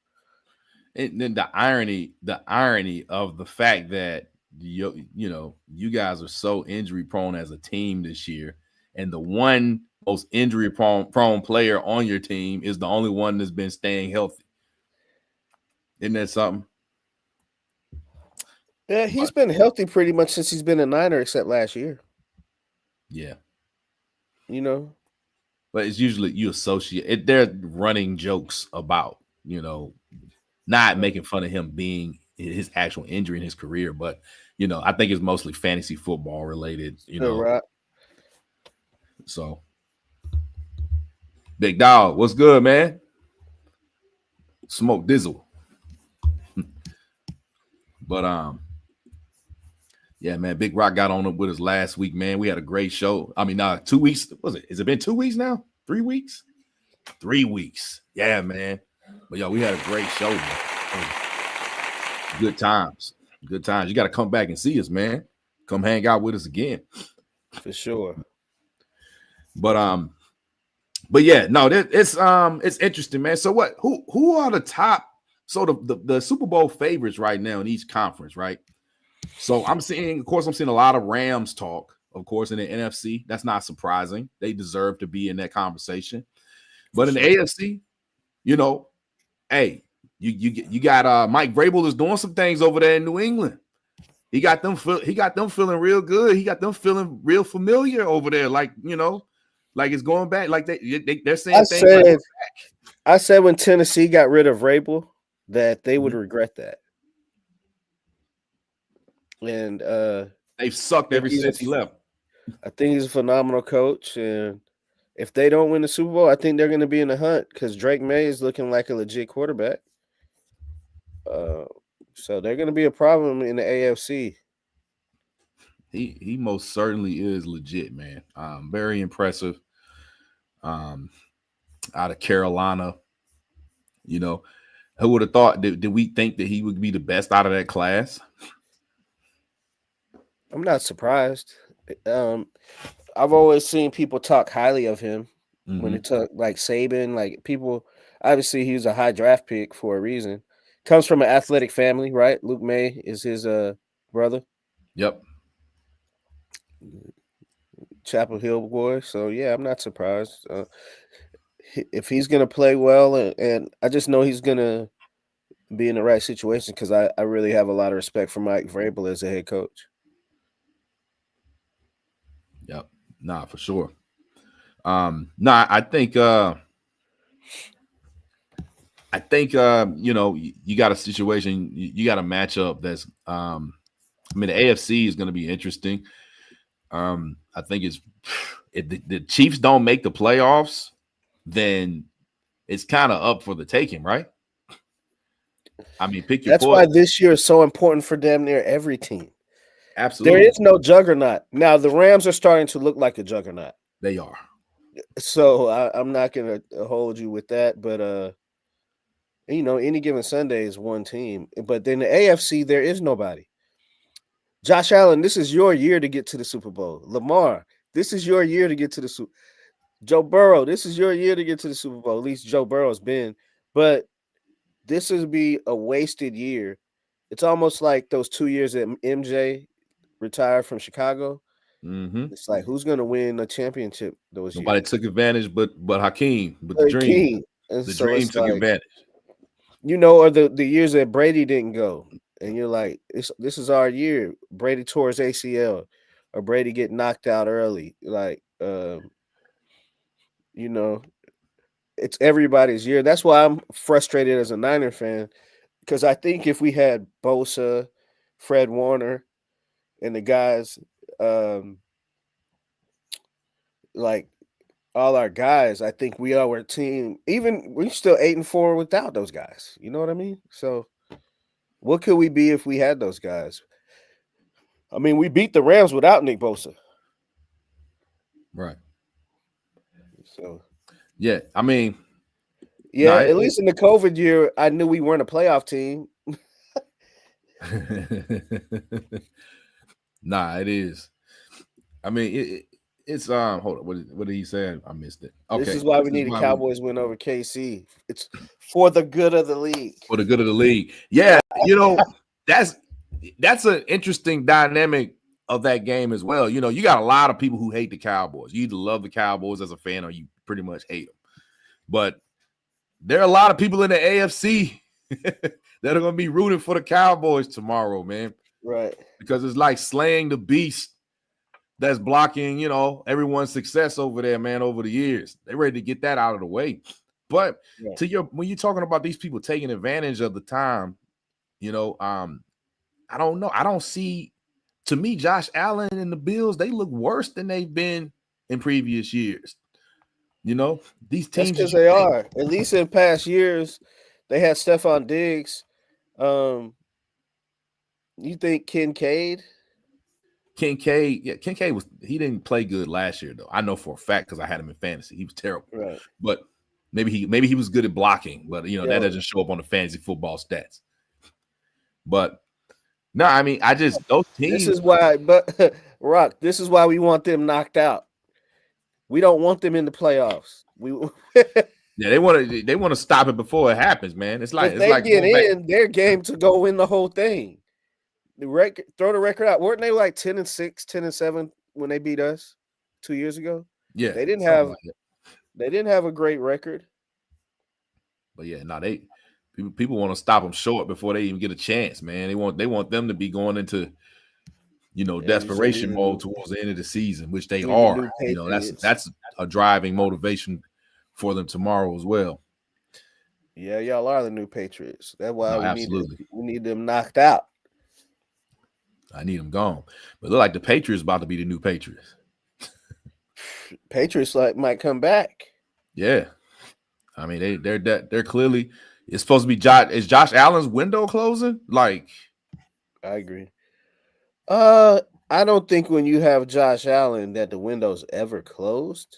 And then the irony of the fact that you guys are so injury prone as a team this year, and the one most injury prone player on your team is the only one that's been staying healthy. Isn't that something? Yeah, he's been healthy pretty much since he's been a Niner, except last year. Yeah. You know? But it's usually you associate it. They're running jokes about, not making fun of him being his actual injury in his career. But, I think it's mostly fantasy football related, Right. So, Big Dog, what's good, man? Smoke Dizzle. But, yeah, man, Big Rock got on with us last week, man. We had a great show. I mean, 2 weeks. Was it? Has it been 2 weeks now? 3 weeks? 3 weeks. Yeah, man. But, we had a great show, man. Good times. Good times. You got to come back and see us, man. Come hang out with us again. For sure. But yeah, no, it's interesting, man. So what? Who are the top? So the Super Bowl favorites right now in each conference, right? So I'm seeing a lot of Rams talk, of course, in the NFC. That's not surprising. They deserve to be in that conversation. But in the AFC, hey, you got Mike Vrabel is doing some things over there in New England. He got them feeling real good. He got them feeling real familiar over there, like like it's going back. Like they're saying things. I said when Tennessee got rid of Vrabel that they would regret that. And they've sucked ever since he left. I think he's a phenomenal coach, and if they don't win the Super Bowl, I think they're going to be in the hunt because Drake May is looking like a legit quarterback. So they're going to be a problem in the AFC. He most certainly is legit, man. Very impressive. Out of Carolina, who would have thought? Did we think that he would be the best out of that class? I'm not surprised. I've always seen people talk highly of him when it took like Saban, like people. Obviously, he was a high draft pick for a reason. Comes from an athletic family, right? Luke May is his brother. Yep. Chapel Hill boy. So yeah, I'm not surprised. If he's gonna play well, and I just know he's gonna be in the right situation because I really have a lot of respect for Mike Vrabel as a head coach. Yep. Nah, for sure. I think you got a situation, you got a matchup that's the AFC is going to be interesting. I think if the Chiefs don't make the playoffs, then it's kind of up for the taking, right? I mean, pick your poison. That's why this year is so important for damn near every team. Absolutely. There is no juggernaut. Now, the Rams are starting to look like a juggernaut. They are. So I'm not going to hold you with that. But, any given Sunday is one team. But then the AFC, there is nobody. Josh Allen, this is your year to get to the Super Bowl. Lamar, this is your year to get to the Super Bowl. Joe Burrow, this is your year to get to the Super Bowl. At least Joe Burrow's been. But this would be a wasted year. It's almost like those 2 years that MJ retired from Chicago. It's like, who's going to win a championship those years? Nobody took advantage but Hakeem, but the Dream. The Dream took advantage. Or the years that Brady didn't go. And you're like, this is our year. Brady tore his ACL or Brady get knocked out early. Like, it's everybody's year. That's why I'm frustrated as a Niner fan because I think if we had Bosa, Fred Warner, and the guys, like all our guys, I think we are a team. Even we're still 8-4 without those guys. You know what I mean? So, what could we be if we had those guys? I mean, we beat the Rams without Nick Bosa. Right. So, Yeah. I mean, yeah, at least in the COVID year, I knew we weren't a playoff team. Nah, it is. I mean, it's hold on. What did he say? I missed it. Okay, This is why we need a Cowboys win over KC. It's for the good of the league. For the good of the league. Yeah, you know, that's an interesting dynamic of that game as well. You know, you got a lot of people who hate the Cowboys. You either love the Cowboys as a fan or you pretty much hate them. But there are a lot of people in the AFC that are going to be rooting for the Cowboys tomorrow, man. Right. Because it's like slaying the beast that's blocking, you know, everyone's success over there, man, over the years. They're ready to get that out of the way. But when you're talking about these people taking advantage of the time, you know, I don't know. I don't see, to me, Josh Allen and the Bills, they look worse than they've been in previous years. You know, these teams. That's because they are. At least in past years, they had Stephon Diggs. You think Kincaid? Kincaid he didn't play good last year, though. I know for a fact because I had him in fantasy. He was terrible. Right. But maybe he was good at blocking, but you know, that doesn't show up on the fantasy football stats. But no, I mean, those teams. This is why, but Rock, this is why we want them knocked out. We don't want them in the playoffs. Yeah, they want to stop it before it happens, man. It's like if they get in, their game to go win the whole thing. Throw the record out. Weren't they like 10-6, 10-7 when they beat us 2 years ago? Yeah, they didn't have a great record. But yeah, people want to stop them short before they even get a chance, man. They want them to be going into, you know, desperation mode towards the end of the season, which they are. You know, that's a driving motivation for them tomorrow as well. Yeah, y'all are the new Patriots. That's why we need them knocked out. I need them gone. But look like the Patriots about to be the new Patriots. Patriots might come back. Yeah. I mean, they're clearly, it's supposed to be is Josh Allen's window closing? Like, I agree. I don't think when you have Josh Allen that the window's ever closed.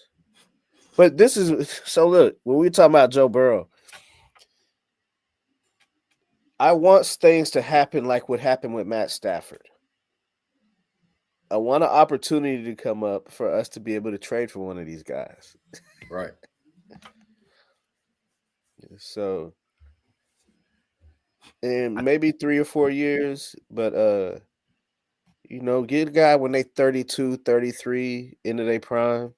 But this is so look, when we're talking about Joe Burrow, I want things to happen like what happened with Matt Stafford. I want an opportunity to come up for us to be able to trade for one of these guys. Right. So, and maybe 3 or 4 years, but you know, get a guy when they 32, 33 into their prime.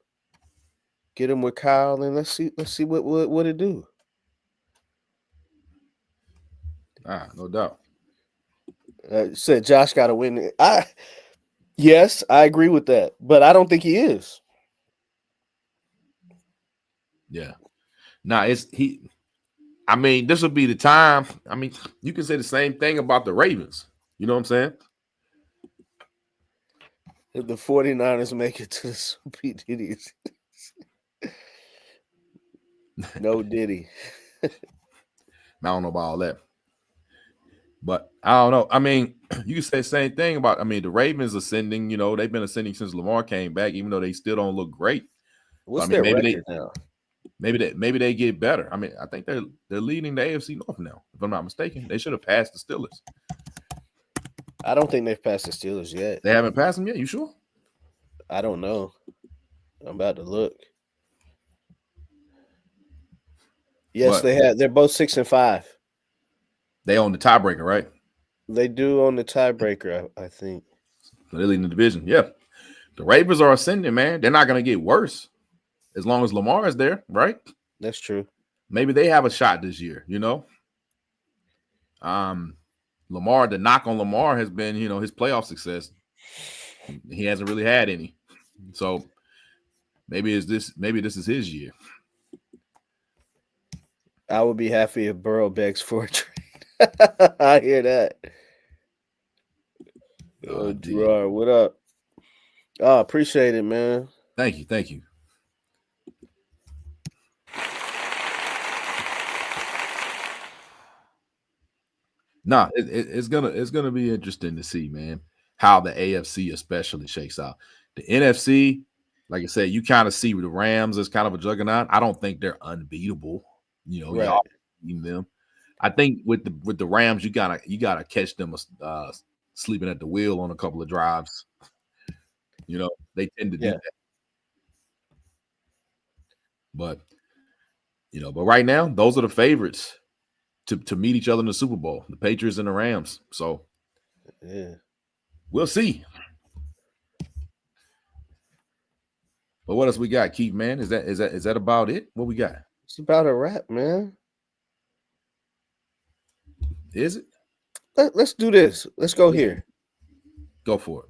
Get him with Kyle and let's see what it do. No doubt. Said Josh got to win. Yes, I agree with that, but I don't think he is. Yeah. I mean, this would be the time. I mean, you can say the same thing about the Ravens. You know what I'm saying? If the 49ers make it to the P. Diddy's. No Diddy. I don't know about all that. But I don't know. I mean, you can say the same thing about, the Ravens ascending, you know, they've been ascending since Lamar came back, even though they still don't look great. What's their record now? Maybe they get better. I mean, I think they're leading the AFC North now, if I'm not mistaken. They should have passed the Steelers. I don't think they've passed the Steelers yet. They haven't passed them yet? You sure? I don't know. I'm about to look. Yes, they have. They're both 6-5. They own the tiebreaker, right? They do own the tiebreaker, I think. They're leading the division. Yeah. The Ravens are ascending, man. They're not going to get worse as long as Lamar is there, right? That's true. Maybe they have a shot this year, you know? Lamar, the knock on Lamar has been, you know, his playoff success. He hasn't really had any. So maybe this is his year. I would be happy if Burrow begs for a trade. I hear that. Gerard, what up? Oh, appreciate it, man. Thank you. Thank you. Nah, it's gonna be interesting to see, man, how the AFC especially shakes out. The NFC, like I said, you kind of see the Rams as kind of a juggernaut. I don't think they're unbeatable. Right. Y'all beating them. I think with the Rams, you gotta catch them sleeping at the wheel on a couple of drives. They tend to do that. But right now, those are the favorites to meet each other in the Super Bowl, the Patriots and the Rams. So we'll see. But what else we got, Keith, man? Is that about it? What we got? It's about a wrap, man. Is it? Let's do this. Let's go here. Go for it.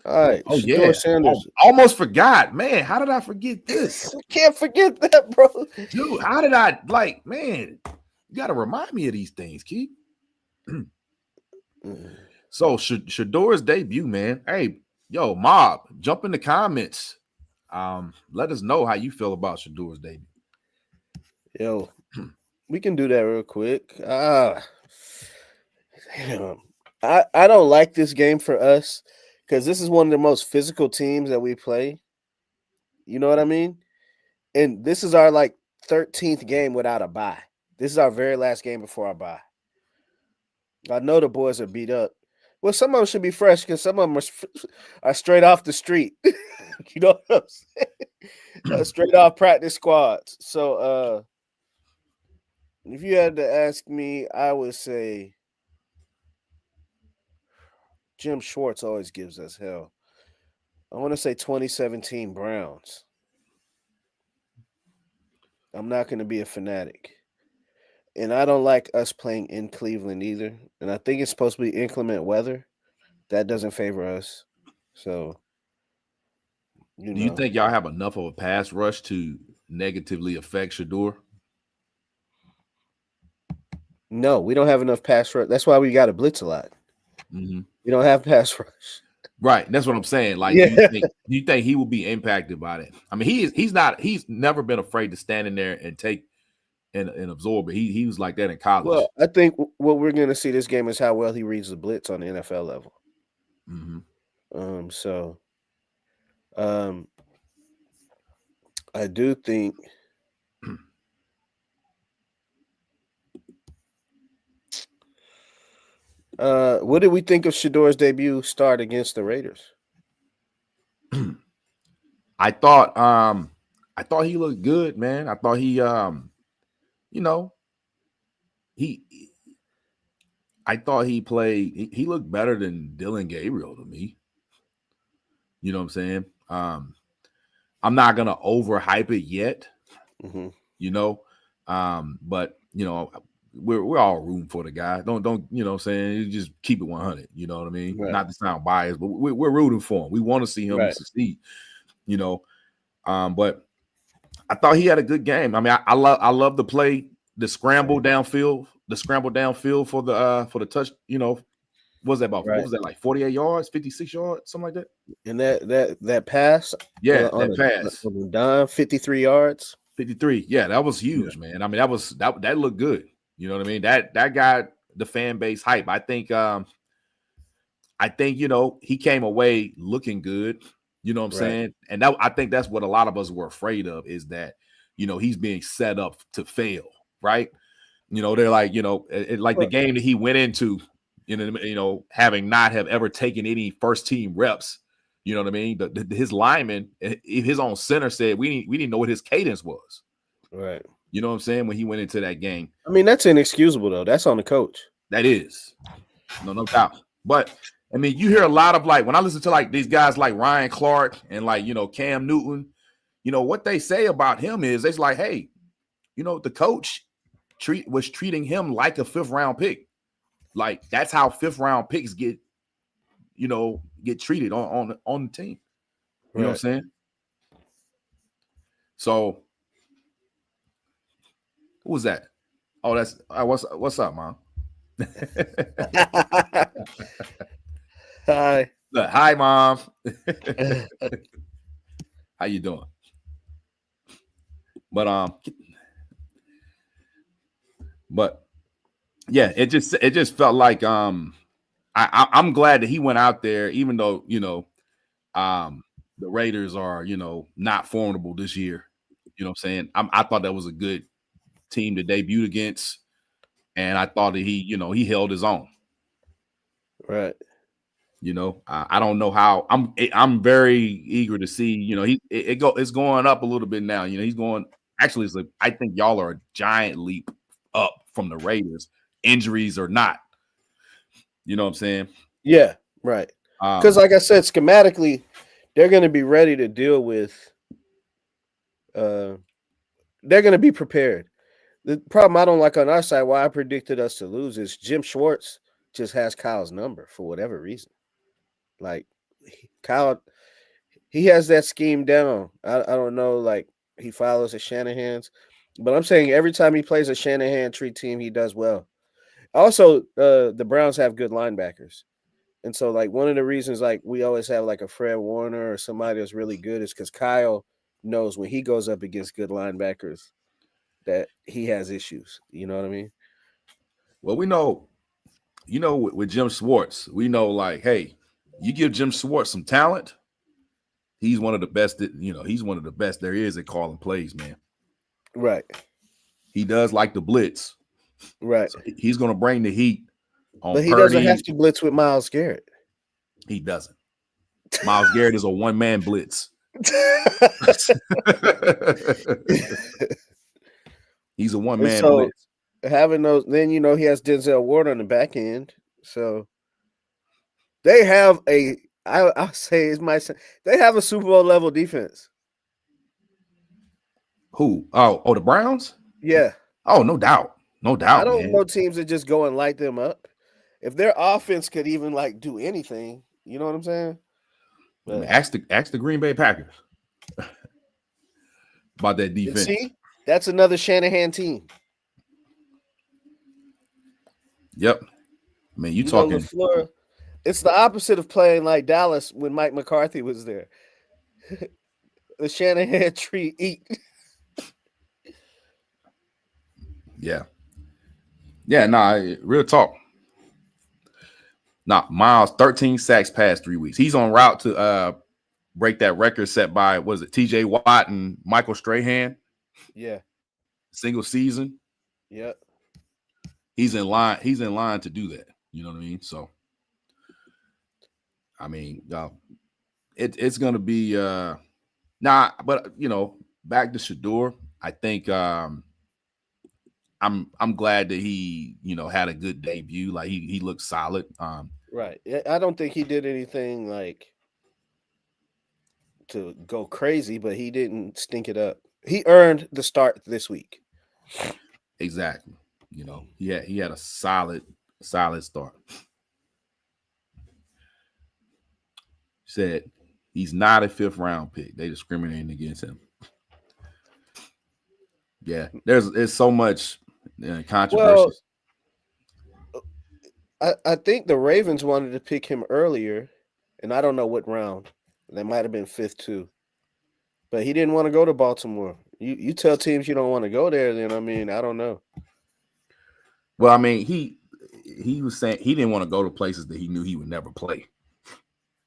All right. Oh, Shadeur yeah. Sanders. Almost forgot. Man, how did I forget this? I can't forget that, bro. Dude, how did I man? You got to remind me of these things, Keith. So, Shadeur's debut, man. Hey, yo, Mob, jump in the comments. Let us know how you feel about Shadeur's debut. Yo, we can do that real quick. Damn. I don't like this game for us because this is one of the most physical teams that we play. You know what I mean? And this is our 13th game without a bye. This is our very last game before our bye. I know the boys are beat up. Well, some of them should be fresh because some of them are straight off the street. You know what I'm saying? Straight off practice squads. So if you had to ask me, I would say Jim Schwartz always gives us hell. I want to say 2017 Browns. I'm not going to be a fanatic. And I don't like us playing in Cleveland either. And I think it's supposed to be inclement weather. That doesn't favor us. So, Do you think y'all have enough of a pass rush to negatively affect Shadeur? No, we don't have enough pass rush. That's why we got to blitz a lot. Mm-hmm. We don't have pass rush. Right. That's what I'm saying. Do you think he will be impacted by that? I mean, he's never been afraid to stand in there and take and absorb it. He was like that in college. Well, I think what we're going to see this game is how well he reads the blitz on the NFL level. Mm-hmm. So I do think what did we think of Shadeur's debut start against the Raiders? I thought he looked good, man. I thought he I thought he played. He looked better than Dylan Gabriel to me. You know what I'm saying? I'm not gonna overhype it yet. Mm-hmm. But we're all rooting for the guy. Don't you know what I'm saying? You just keep it 100. You know what I mean? Right. Not to sound biased, but we're rooting for him. We want to see him succeed. But I thought he had a good game. I mean, I love the play, the scramble downfield for the touch. What was that about? Right. What was that, like 48 yards, 56 yards, something like that? And that pass, that pass, dime, 53 yards, 53. Yeah, that was huge, man. I mean, that looked good. You know what I mean? That got the fan base hype. I think he came away looking good. You know what I'm saying? And I think that's what a lot of us were afraid of, is that he's being set up to fail, right? They're like, the game that he went into, having not have ever taken any first team reps. You know what I mean? His lineman, his own center said we didn't know what his cadence was. Right. You know what I'm saying? When he went into that game. I mean, that's inexcusable though. That's on the coach. That is. No doubt. But I mean, you hear a lot of when I listen to these guys like Ryan Clark and Cam Newton, what they say about him is it's like, hey, the coach was treating him like a 5th round pick. Like that's how 5th round picks get treated on the team. You know what I'm saying? So who was that? Oh, that's what's up, Mom? Hi. Look, hi, Mom. How you doing? But yeah, it just felt like I'm glad that he went out there, even though the Raiders are not formidable this year. You know what I'm saying? I thought that was a good team to debut against, and I thought that he held his own. Right. I don't know how. I'm very eager to see. It's going up a little bit now. He's going. Actually, I think y'all are a giant leap up from the Raiders, injuries or not. You know what I'm saying? Yeah, right. Because like I said, schematically, they're going to be ready to deal with. They're going to be prepared. The problem I don't like on our side, why I predicted us to lose, is Jim Schwartz just has Kyle's number for whatever reason. Like Kyle, he has that scheme down. I don't know, like he follows the Shanahan's, but I'm saying every time he plays a Shanahan tree team, he does well. Also, the Browns have good linebackers. And so, like, one of the reasons, like, we always have, like, a Fred Warner or somebody that's really good is because Kyle knows when he goes up against good linebackers that he has issues. You know what I mean? Well, we know, with Jim Schwartz, we know, like, hey, you give Jim Schwartz some talent, he's one of the best. He's one of the best there is at calling plays, man. Right. He does like the blitz. Right. So he's going to bring the heat on But he Purdy. doesn't have to blitz with Myles Garrett. He doesn't. Myles Garrett is a one-man blitz. He's a one-man blitz. Having those, then he has Denzel Ward on the back end. So they have I'll say they have a Super Bowl level defense. Who? Oh, the Browns? Yeah. Oh, no doubt. No doubt. I don't man. know teams that just go and light them up. If their offense could even like do anything, you know what I'm saying? But ask the Green Bay Packers about that defense. See, that's another Shanahan team. Yep. Man, you talking LaFleur, it's the opposite of playing like Dallas when Mike McCarthy was there. The Shanahan tree eat. Yeah. Yeah, real talk. Miles, 13 sacks past 3 weeks. He's on route to break that record set by, was it TJ Watt and Michael Strahan? Yeah. Single season. Yep. He's in line to do that. You know what I mean? So, I mean, it's going to be but back to Shadeur. I think I'm glad that he had a good debut. Like he looked solid. Right. I don't think he did anything like to go crazy, but he didn't stink it up. He earned the start this week. Exactly. He had a solid start. Said he's not a 5th round pick. They discriminating against him. Yeah, there's so much controversy. Well, I think the Ravens wanted to pick him earlier, and I don't know what round. That might have been 5th too. But he didn't want to go to Baltimore. You tell teams you don't want to go there, then I don't know. Well, I mean, he was saying he didn't want to go to places that he knew he would never play.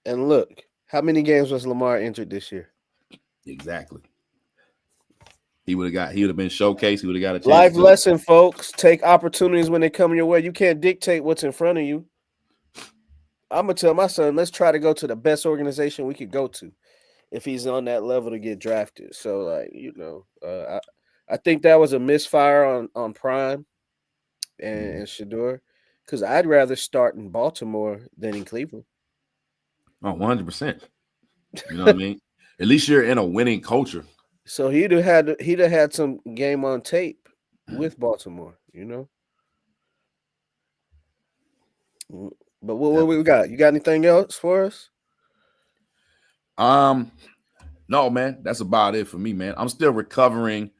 And look, how many games was Lamar injured this year? Exactly. He would have been showcased. He would have got a chance. Life lesson, folks. Take opportunities when they come your way. You can't dictate what's in front of you. I'm going to tell my son, let's try to go to the best organization we could go to if he's on that level to get drafted. So, like, I think that was a misfire on Prime and Shadeur, because I'd rather start in Baltimore than in Cleveland. Oh, 100%. You know what I mean? At least you're in a winning culture. So he'd have had some game on tape with Baltimore, But what we got? You got anything else for us? No, man. That's about it for me, man. I'm still recovering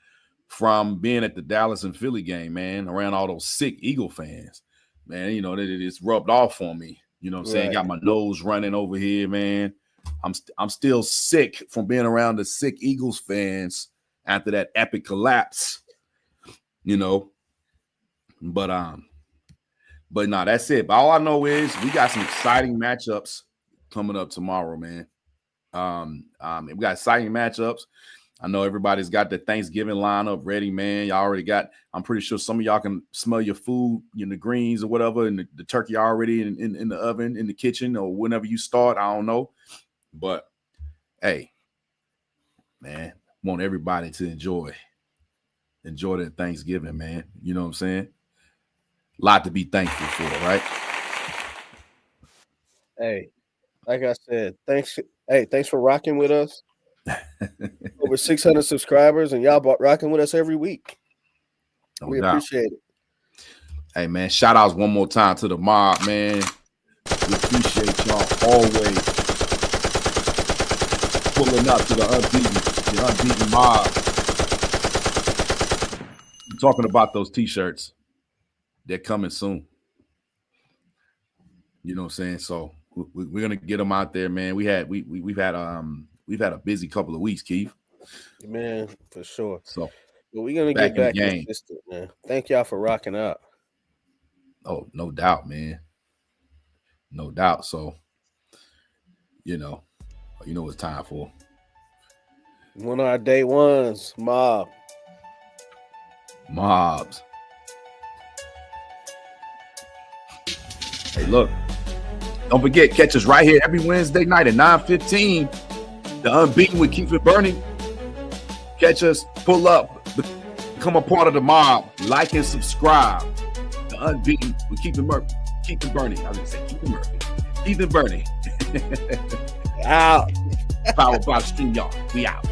from being at the Dallas and Philly game, man, around all those sick Eagle fans. Man, it's rubbed off on me. You know what I'm saying? Got my nose running over here, man. I'm still sick from being around the sick Eagles fans after that epic collapse. You know, but no, that's it. But all I know is we got some exciting matchups coming up tomorrow, man. We got exciting matchups. I know everybody's got the Thanksgiving lineup ready, man. Y'all already got. I'm pretty sure some of y'all can smell your food, the greens or whatever, and the turkey already in the oven, in the kitchen, or whenever you start. I don't know, but hey, man, want everybody to enjoy their Thanksgiving, man. You know what I'm saying? A lot to be thankful for, right? Hey, like I said, thanks. Hey, thanks for rocking with us. Over 600 subscribers, and y'all rocking with us every week. We appreciate it. Hey, man, shout outs one more time to the mob, man. We appreciate y'all always pulling up to the unbeaten mob. I'm talking about those t-shirts. They're coming soon. You know what I'm saying? So we're gonna get them out there, man. We've had a busy couple of weeks, Keith. Man, for sure. So but we're gonna get back consistent, man. Thank y'all for rocking out. Oh, no doubt, man. No doubt. So, you know what it's time for. One of our day ones, mobs. Hey, look. Don't forget, catch us right here every Wednesday night at 9:15. The Unbeaten with Keith and Bernie. Catch us, pull up, become a part of the mob, like and subscribe. The Unbeaten with Keith and Bernie. I was gonna say Keith and Murphy. Keith and Bernie. Out. Powered by the StreamYard. We out.